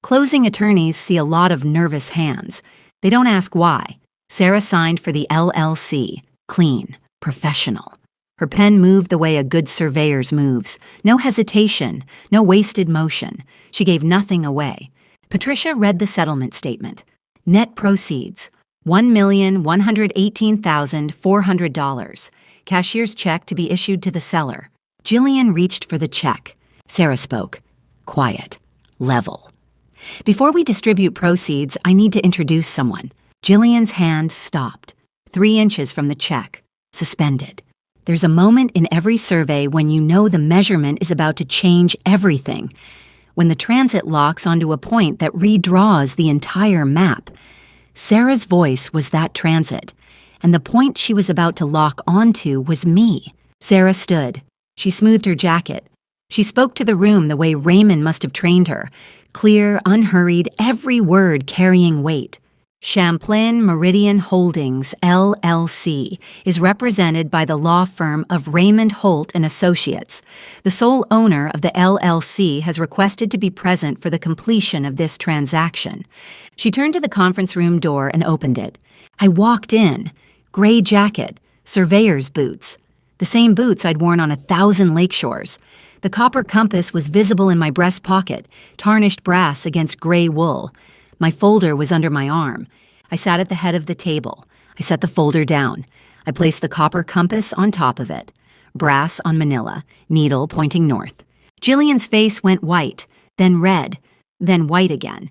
Closing attorneys see a lot of nervous hands. They don't ask why. Sarah signed for the LLC. Clean. Professional. Her pen moved the way a good surveyor's moves. No hesitation, no wasted motion. She gave nothing away. Patricia read the settlement statement. Net proceeds, $1,118,400. Cashier's check to be issued to the seller. Jillian reached for the check. Sarah spoke. Quiet. Level. Before we distribute proceeds, I need to introduce someone. Jillian's hand stopped. 3 inches from the check. Suspended. There's a moment in every survey when you know the measurement is about to change everything. When the transit locks onto a point that redraws the entire map. Sarah's voice was that transit, and the point she was about to lock onto was me. Sarah stood. She smoothed her jacket. She spoke to the room the way Raymond must have trained her. Clear, unhurried, every word carrying weight. Champlain Meridian Holdings, LLC, is represented by the law firm of Raymond Holt and Associates. The sole owner of the LLC has requested to be present for the completion of this transaction. She turned to the conference room door and opened it. I walked in. Gray jacket, surveyor's boots. The same boots I'd worn on 1,000 lakeshores. The copper compass was visible in my breast pocket, tarnished brass against gray wool. My folder was under my arm. I sat at the head of the table. I set the folder down. I placed the copper compass on top of it. Brass on manila, needle pointing north. Jillian's face went white, then red, then white again.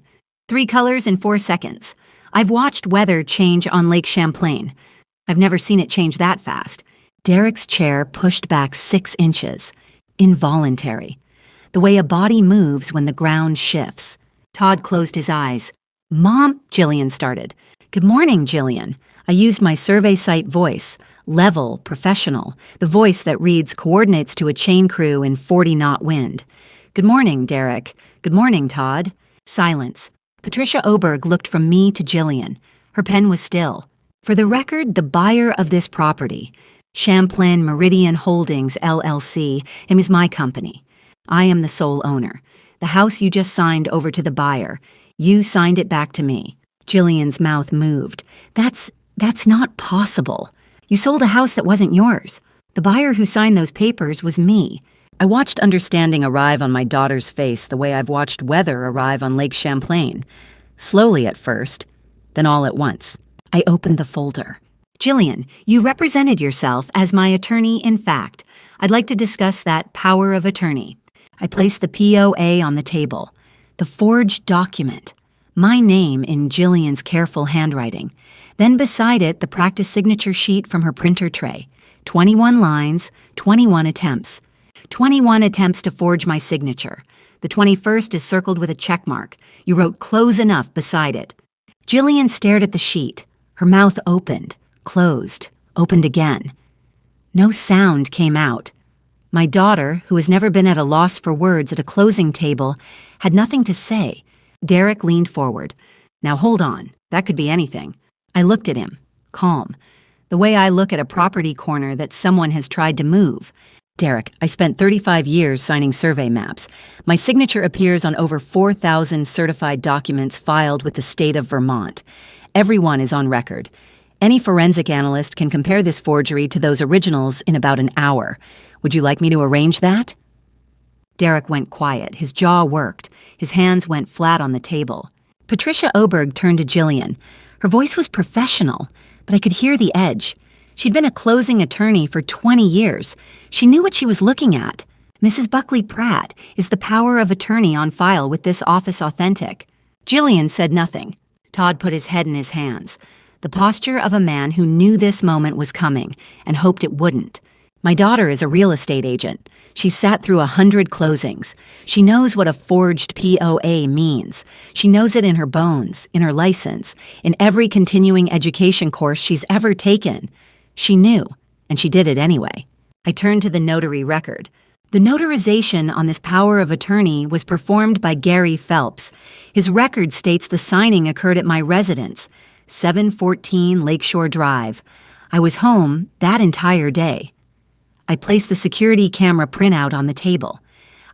3 colors in 4 seconds. I've watched weather change on Lake Champlain. I've never seen it change that fast. Derek's chair pushed back 6 inches. Involuntary. The way a body moves when the ground shifts. Todd closed his eyes. Mom, Jillian started. Good morning, Jillian. I used my survey site voice. Level, professional. The voice that reads coordinates to a chain crew in 40-knot wind. Good morning, Derek. Good morning, Todd. Silence. Patricia Oberg looked from me to Jillian. Her pen was still. For the record, the buyer of this property, Champlain Meridian Holdings, LLC, is my company. I am the sole owner. The house you just signed over to the buyer. You signed it back to me. Jillian's mouth moved. That's not possible. You sold a house that wasn't yours. The buyer who signed those papers was me. I watched understanding arrive on my daughter's face the way I've watched weather arrive on Lake Champlain. Slowly at first, then all at once. I opened the folder. Jillian, you represented yourself as my attorney in fact. I'd like to discuss that power of attorney. I placed the POA on the table. The forged document. My name in Jillian's careful handwriting. Then beside it, the practice signature sheet from her printer tray. 21 lines, 21 attempts. 21 attempts to forge my signature. The 21st is circled with a check mark. You wrote close enough beside it. Jillian stared at the sheet. Her mouth opened, closed, opened again. No sound came out. My daughter, who has never been at a loss for words at a closing table, had nothing to say. Derek leaned forward. Now hold on. That could be anything. I looked at him, calm. The way I look at a property corner that someone has tried to move. Derek, I spent 35 years signing survey maps. My signature appears on over 4,000 certified documents filed with the state of Vermont. Every one is on record. Any forensic analyst can compare this forgery to those originals in about an hour. Would you like me to arrange that? Derek went quiet. His jaw worked. His hands went flat on the table. Patricia Oberg turned to Jillian. Her voice was professional, but I could hear the edge. She'd been a closing attorney for 20 years. She knew what she was looking at. Mrs. Buckley Pratt, is the power of attorney on file with this office authentic? Jillian said nothing. Todd put his head in his hands. The posture of a man who knew this moment was coming and hoped it wouldn't. My daughter is a real estate agent. She sat through 100 closings. She knows what a forged POA means. She knows it in her bones, in her license, in every continuing education course she's ever taken. She knew, and she did it anyway. I turned to the notary record. The notarization on this power of attorney was performed by Gary Phelps. His record states the signing occurred at my residence, 714 Lakeshore Drive. I was home that entire day. I placed the security camera printout on the table.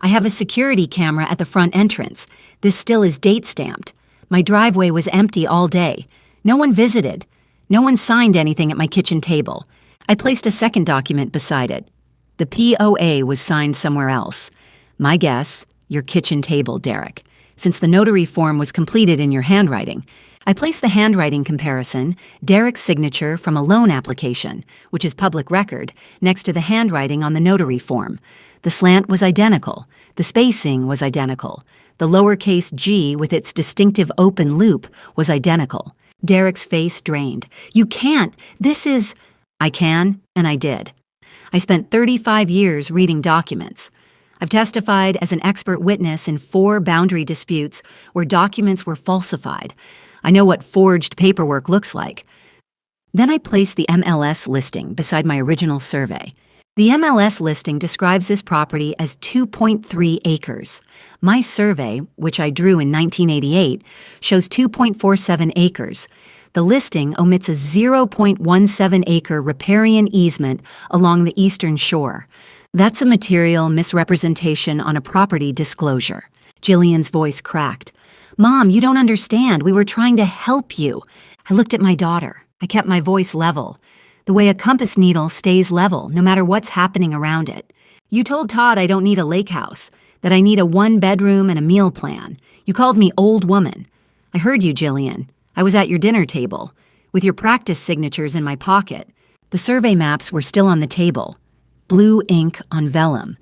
I have a security camera at the front entrance. This still is date-stamped. My driveway was empty all day. No one visited. No one signed anything at my kitchen table. I placed a second document beside it. The POA was signed somewhere else. My guess, your kitchen table, Derek, since the notary form was completed in your handwriting. I placed the handwriting comparison, Derek's signature from a loan application, which is public record, next to the handwriting on the notary form. The slant was identical. The spacing was identical. The lowercase g with its distinctive open loop was identical. Derek's face drained. You can't. This is... I can, and I did. I spent 35 years reading documents. I've testified as an expert witness in 4 boundary disputes where documents were falsified. I know what forged paperwork looks like. Then I placed the MLS listing beside my original survey. The MLS listing describes this property as 2.3 acres. My survey, which I drew in 1988, shows 2.47 acres. The listing omits a 0.17-acre riparian easement along the eastern shore. That's a material misrepresentation on a property disclosure. Jillian's voice cracked. Mom, you don't understand. We were trying to help you. I looked at my daughter. I kept my voice level. The way a compass needle stays level, no matter what's happening around it. You told Todd I don't need a lake house, that I need a 1-bedroom and a meal plan. You called me old woman. I heard you, Jillian. I was at your dinner table, with your practice signatures in my pocket. The survey maps were still on the table. Blue ink on vellum.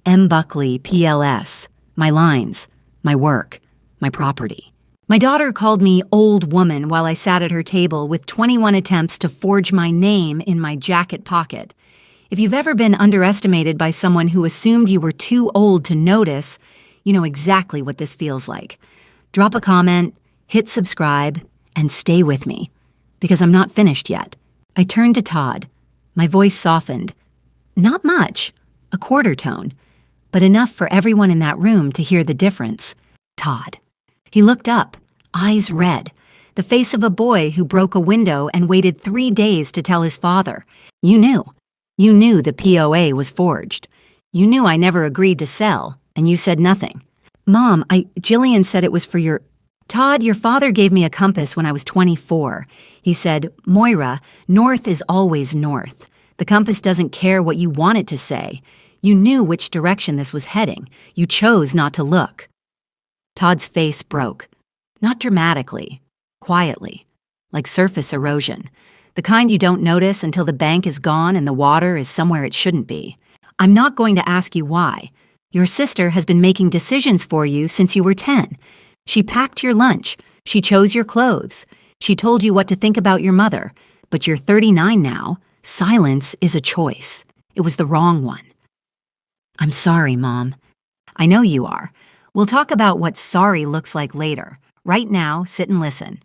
M. Buckley, PLS. My lines. My work. My property. My daughter called me old woman while I sat at her table with 21 attempts to forge my name in my jacket pocket. If you've ever been underestimated by someone who assumed you were too old to notice, you know exactly what this feels like. Drop a comment, hit subscribe, and stay with me, because I'm not finished yet. I turned to Todd. My voice softened. Not much, a quarter tone, but enough for everyone in that room to hear the difference. Todd. He looked up, eyes red, the face of a boy who broke a window and waited 3 days to tell his father. You knew. You knew the POA was forged. You knew I never agreed to sell, and you said nothing. Mom, Jillian said it was for your... Todd, your father gave me a compass when I was 24. He said, Moira, north is always north. The compass doesn't care what you want it to say. You knew which direction this was heading. You chose not to look. Todd's face broke. Not dramatically, quietly, like surface erosion. The kind you don't notice until the bank is gone and the water is somewhere it shouldn't be. I'm not going to ask you why. Your sister has been making decisions for you since you were 10. She packed your lunch. She chose your clothes. She told you what to think about your mother. But you're 39 now. Silence is a choice. It was the wrong one. I'm sorry, Mom. I know you are. We'll talk about what sorry looks like later. Right now, sit and listen.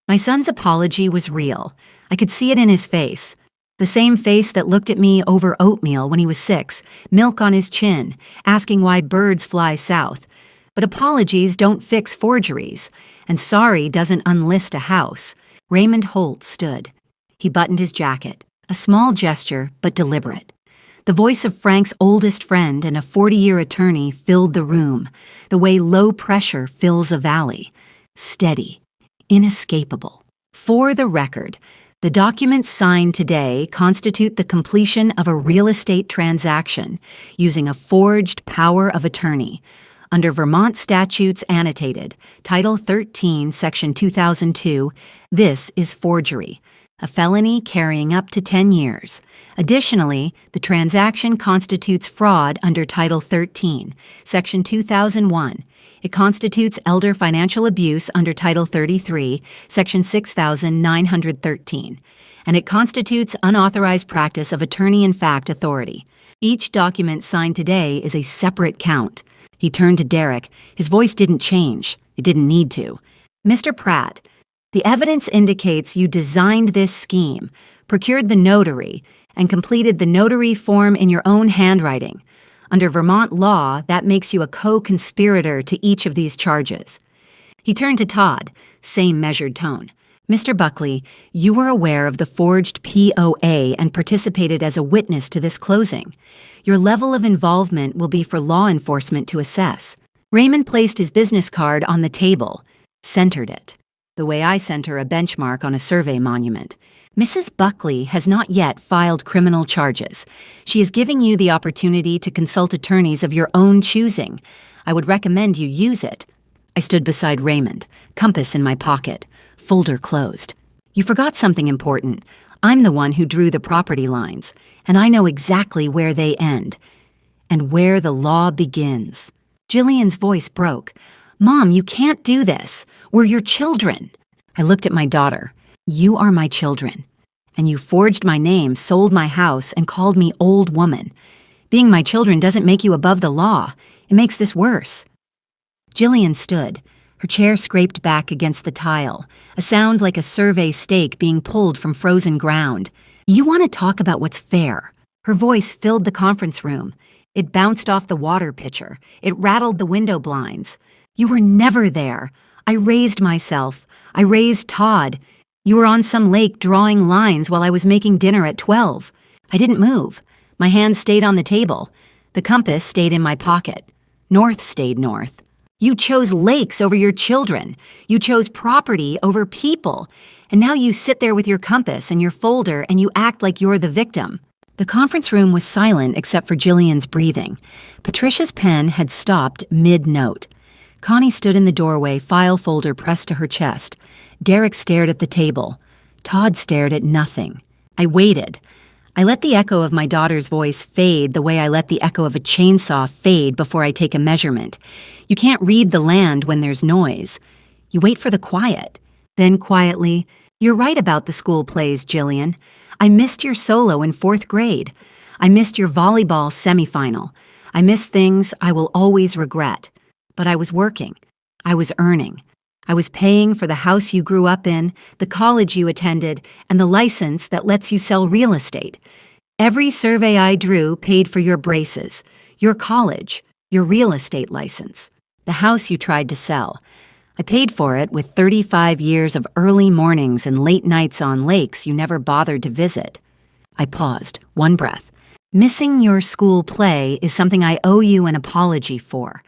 My son's apology was real. I could see it in his face. The same face that looked at me over oatmeal when he was 6, milk on his chin, asking why birds fly south. But apologies don't fix forgeries, and sorry doesn't unlist a house. Raymond Holt stood. He buttoned his jacket. A small gesture, but deliberate. The voice of Frank's oldest friend and a 40-year attorney filled the room, the way low pressure fills a valley. Steady, inescapable. For the record, the documents signed today constitute the completion of a real estate transaction using a forged power of attorney. Under Vermont statutes annotated, Title 13, Section 2002, this is forgery, a felony carrying up to 10 years. Additionally, the transaction constitutes fraud under Title 13, Section 2001. It constitutes elder financial abuse under Title 33, Section 6913. And it constitutes unauthorized practice of attorney-in-fact authority. Each document signed today is a separate count. He turned to Derek. His voice didn't change. It didn't need to. Mr. Pratt, the evidence indicates you designed this scheme, procured the notary, and completed the notary form in your own handwriting. Under Vermont law, that makes you a co-conspirator to each of these charges. He turned to Todd, same measured tone. Mr. Buckley, you were aware of the forged POA and participated as a witness to this closing. Your level of involvement will be for law enforcement to assess. Raymond placed his business card on the table, centered it, the way I center a benchmark on a survey monument. Mrs. Buckley has not yet filed criminal charges. She is giving you the opportunity to consult attorneys of your own choosing. I would recommend you use it. I stood beside Raymond, compass in my pocket, folder closed. You forgot something important. I'm the one who drew the property lines, and I know exactly where they end and where the law begins. Jillian's voice broke. Mom, you can't do this. We're your children. I looked at my daughter. You are my children. And you forged my name, sold my house, and called me old woman. Being my children doesn't make you above the law. It makes this worse. Jillian stood. Her chair scraped back against the tile, a sound like a survey stake being pulled from frozen ground. You want to talk about what's fair. Her voice filled the conference room. It bounced off the water pitcher. It rattled the window blinds. You were never there. I raised myself. I raised Todd. You were on some lake drawing lines while I was making dinner at 12. I didn't move. My hands stayed on the table. The compass stayed in my pocket. North stayed north. You chose lakes over your children. You chose property over people. And now you sit there with your compass and your folder and you act like you're the victim. The conference room was silent except for Jillian's breathing. Patricia's pen had stopped mid-note. Connie stood in the doorway, file folder pressed to her chest. Derek stared at the table. Todd stared at nothing. I waited. I let the echo of my daughter's voice fade the way I let the echo of a chainsaw fade before I take a measurement. You can't read the land when there's noise. You wait for the quiet. Then quietly, you're right about the school plays, Jillian. I missed your solo in 4th grade. I missed your volleyball semifinal. I miss things I will always regret. But I was working. I was earning. I was paying for the house you grew up in, the college you attended, and the license that lets you sell real estate. Every survey I drew paid for your braces, your college, your real estate license, the house you tried to sell. I paid for it with 35 years of early mornings and late nights on lakes you never bothered to visit. I paused, one breath. Missing your school play is something I owe you an apology for.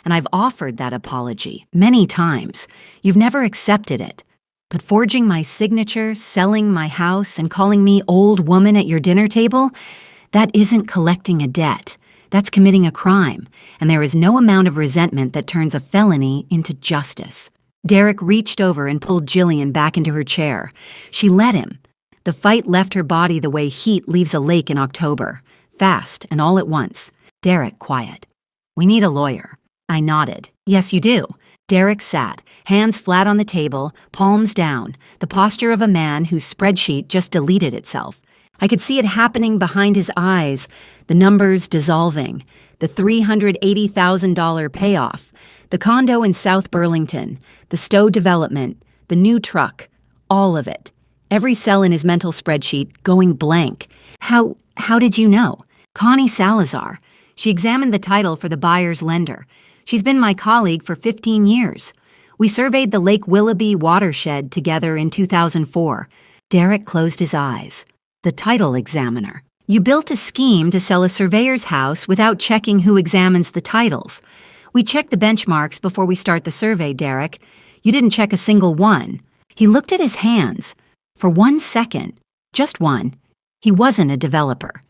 And I've offered that apology many times. You've never accepted it. But forging my signature, selling my house, and calling me old woman at your dinner table, that isn't collecting a debt. That's committing a crime. And there is no amount of resentment that turns a felony into justice. Derek reached over and pulled Jillian back into her chair. She let him. The fight left her body the way heat leaves a lake in October. Fast and all at once. Derek quiet. We need a lawyer. I nodded. Yes, you do. Derek sat, hands flat on the table, palms down, the posture of a man whose spreadsheet just deleted itself. I could see it happening behind his eyes, the numbers dissolving, the $380,000 payoff, the condo in South Burlington, the Stowe development, the new truck, all of it. Every cell in his mental spreadsheet going blank. How did you know? Connie Salazar. She examined the title for the buyer's lender. She's been my colleague for 15 years. We surveyed the Lake Willoughby watershed together in 2004. Derek closed his eyes. the title examiner. You built a scheme to sell a surveyor's house without checking who examines the titles. We check the benchmarks before we start the survey, Derek. You didn't check a single one. He looked at his hands. For 1 second, just one, he wasn't a developer.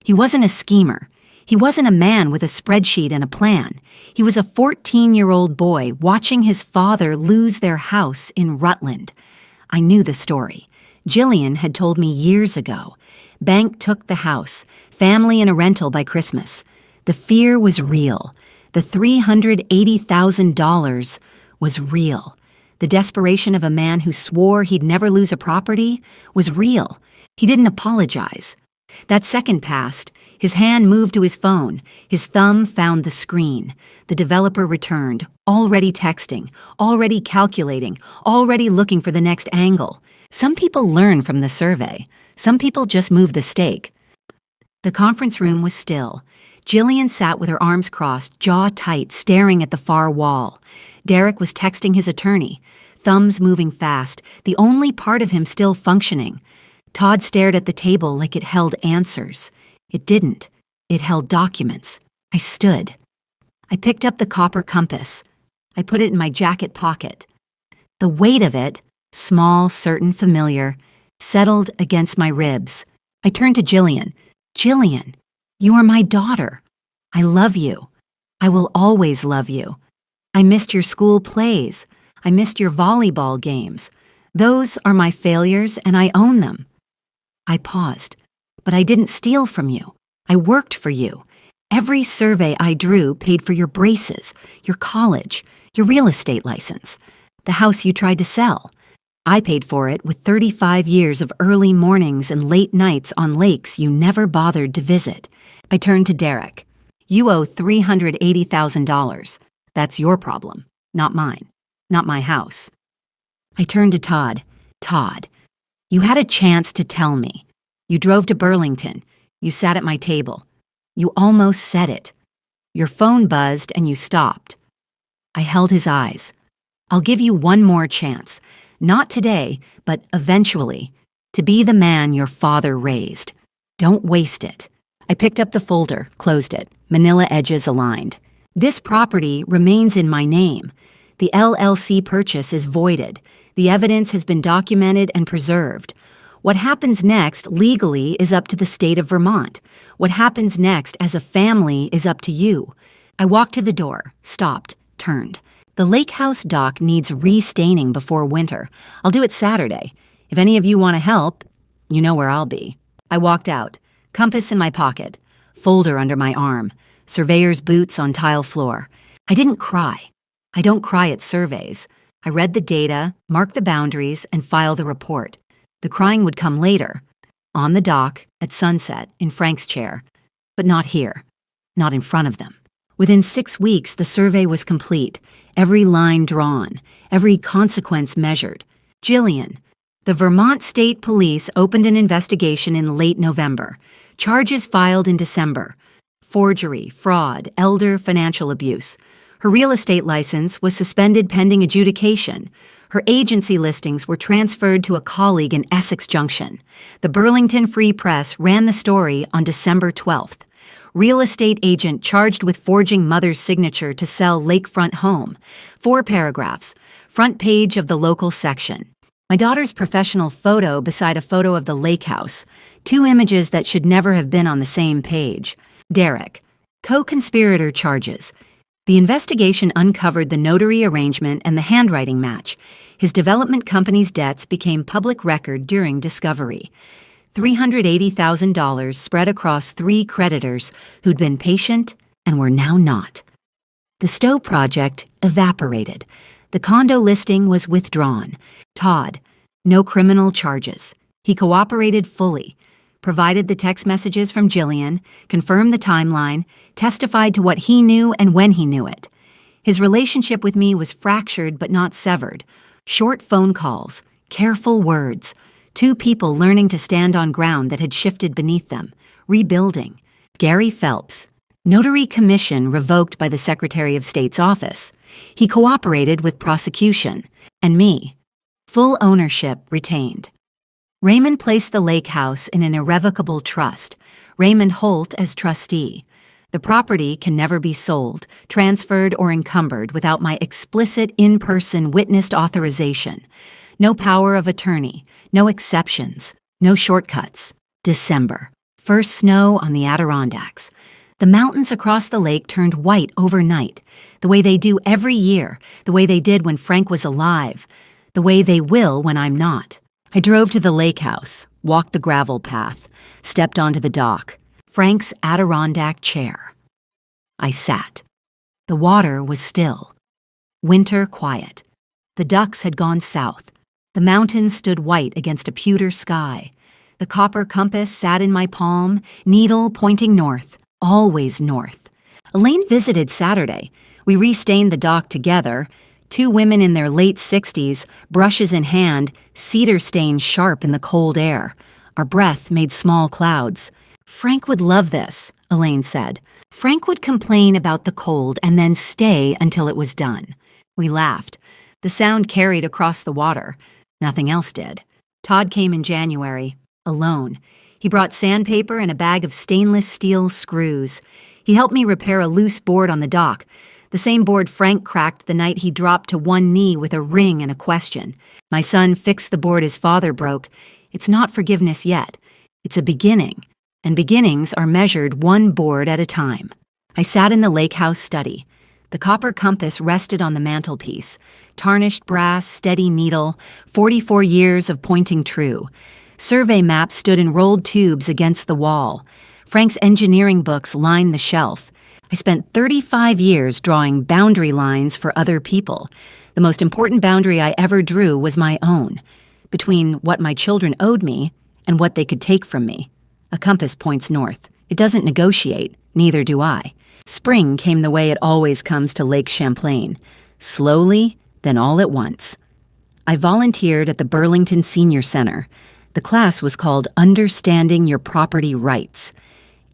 He wasn't a schemer. He wasn't a man with a spreadsheet and a plan. He was a 14-year-old boy watching his father lose their house in Rutland. I knew the story. Jillian had told me years ago. Bank took the house, family in a rental by Christmas. The fear was real. The $380,000 was real. The desperation of a man who swore he'd never lose a property was real. He didn't apologize. That second passed. His hand moved to his phone. His thumb found the screen. The developer returned, already texting, already calculating, already looking for the next angle. Some people learn from the survey. Some people just move the stake. The conference room was still. Jillian sat with her arms crossed, jaw tight, staring at the far wall. Derek was texting his attorney, thumbs moving fast, the only part of him still functioning. Todd stared at the table like it held answers. It didn't. It held documents. I stood. I picked up the copper compass. I put it in my jacket pocket. The weight of it, small, certain, familiar, settled against my ribs. I turned to Jillian. Jillian, you are my daughter. I love you. I will always love you. I missed your school plays. I missed your volleyball games. Those are my failures, and I own them. I paused, but I didn't steal from you. I worked for you. Every survey I drew paid for your braces, your college, your real estate license, the house you tried to sell. I paid for it with 35 years of early mornings and late nights on lakes you never bothered to visit. I turned to Derek. You owe $380,000. That's your problem, not mine, not my house. I turned to Todd. Todd, you had a chance to tell me. You drove to Burlington. You sat at my table. You almost said it. Your phone buzzed and you stopped. I held his eyes. I'll give you one more chance, not today, but eventually, to be the man your father raised. Don't waste it. I picked up the folder, closed it, manila edges aligned. This property remains in my name. The LLC purchase is voided. The evidence has been documented and preserved. What happens next legally is up to the state of Vermont. What happens next as a family is up to you. I walked to the door, stopped, turned. The lake house dock needs restaining before winter. I'll do it Saturday. If any of you want to help, you know where I'll be. I walked out, compass in my pocket, folder under my arm, surveyor's boots on tile floor. I didn't cry. I don't cry at surveys. I read the data, marked the boundaries, and filed the report. The crying would come later, on the dock, at sunset, in Frank's chair. But not here, not in front of them. Within 6 weeks, the survey was complete, every line drawn, every consequence measured. Jillian, the Vermont State Police opened an investigation in late November. Charges filed in December. Forgery, fraud, elder financial abuse. Her real estate license was suspended pending adjudication. Her agency listings were transferred to a colleague in Essex Junction. The Burlington Free Press ran the story on December 12th. Real estate agent charged with forging mother's signature to sell lakefront home. 4 paragraphs. Front page of the local section. My daughter's professional photo beside a photo of the lake house. 2 images that should never have been on the same page. Derek, co-conspirator charges. The investigation uncovered the notary arrangement and the handwriting match. His development company's debts became public record during discovery. $380,000 spread across 3 creditors who'd been patient and were now not. The Stowe project evaporated. The condo listing was withdrawn. Todd, no criminal charges. He cooperated fully, provided the text messages from Jillian, confirmed the timeline, testified to what he knew and when he knew it. His relationship with me was fractured but not severed. Short phone calls, careful words, 2 people learning to stand on ground that had shifted beneath them, rebuilding. Gary Phelps, notary commission revoked by the Secretary of State's office. He cooperated with prosecution. And me, full ownership retained. Raymond placed the lake house in an irrevocable trust, Raymond Holt as trustee. The property can never be sold, transferred, or encumbered without my explicit in-person witnessed authorization. No power of attorney, no exceptions, no shortcuts. December. First snow on the Adirondacks. The mountains across the lake turned white overnight, the way they do every year, the way they did when Frank was alive, the way they will when I'm not. I drove to the lake house, walked the gravel path, stepped onto the dock, Frank's Adirondack chair. I sat. The water was still. Winter quiet. The ducks had gone south. The mountains stood white against a pewter sky. The copper compass sat in my palm, needle pointing north, always north. Elaine visited Saturday. We restained the dock together. Two women in their late 60s, brushes in hand, cedar stains sharp in the cold air. Our breath made small clouds. Frank would love this, Elaine said. Frank would complain about the cold and then stay until it was done. We laughed. The sound carried across the water. Nothing else did. Todd came in January, alone. He brought sandpaper and a bag of stainless steel screws. He helped me repair a loose board on the dock, the same board Frank cracked the night he dropped to one knee with a ring and a question. My son fixed the board his father broke. It's not forgiveness yet. It's a beginning, and beginnings are measured one board at a time. I sat in the lake house study. The copper compass rested on the mantelpiece. Tarnished brass, steady needle, 44 years of pointing true. Survey maps stood in rolled tubes against the wall. Frank's engineering books lined the shelf. I spent 35 years drawing boundary lines for other people. The most important boundary I ever drew was my own, between what my children owed me and what they could take from me. A compass points north. It doesn't negotiate, neither do I. Spring came the way it always comes to Lake Champlain. Slowly, then all at once. I volunteered at the Burlington Senior Center. The class was called Understanding Your Property Rights.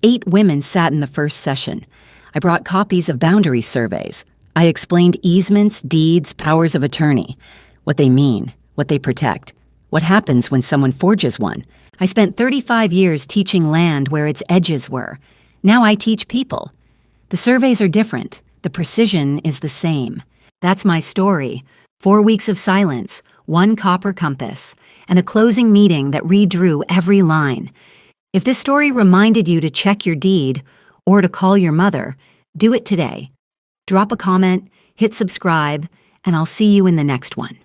8 women sat in the first session. I brought copies of boundary surveys. I explained easements, deeds, powers of attorney, what they mean, what they protect, what happens when someone forges one. I spent 35 years teaching land where its edges were. Now I teach people. The surveys are different. The precision is the same. That's my story. 4 weeks of silence, 1 copper compass, and a closing meeting that redrew every line. If this story reminded you to check your deed or to call your mother, do it today. Drop a comment, hit subscribe, and I'll see you in the next one.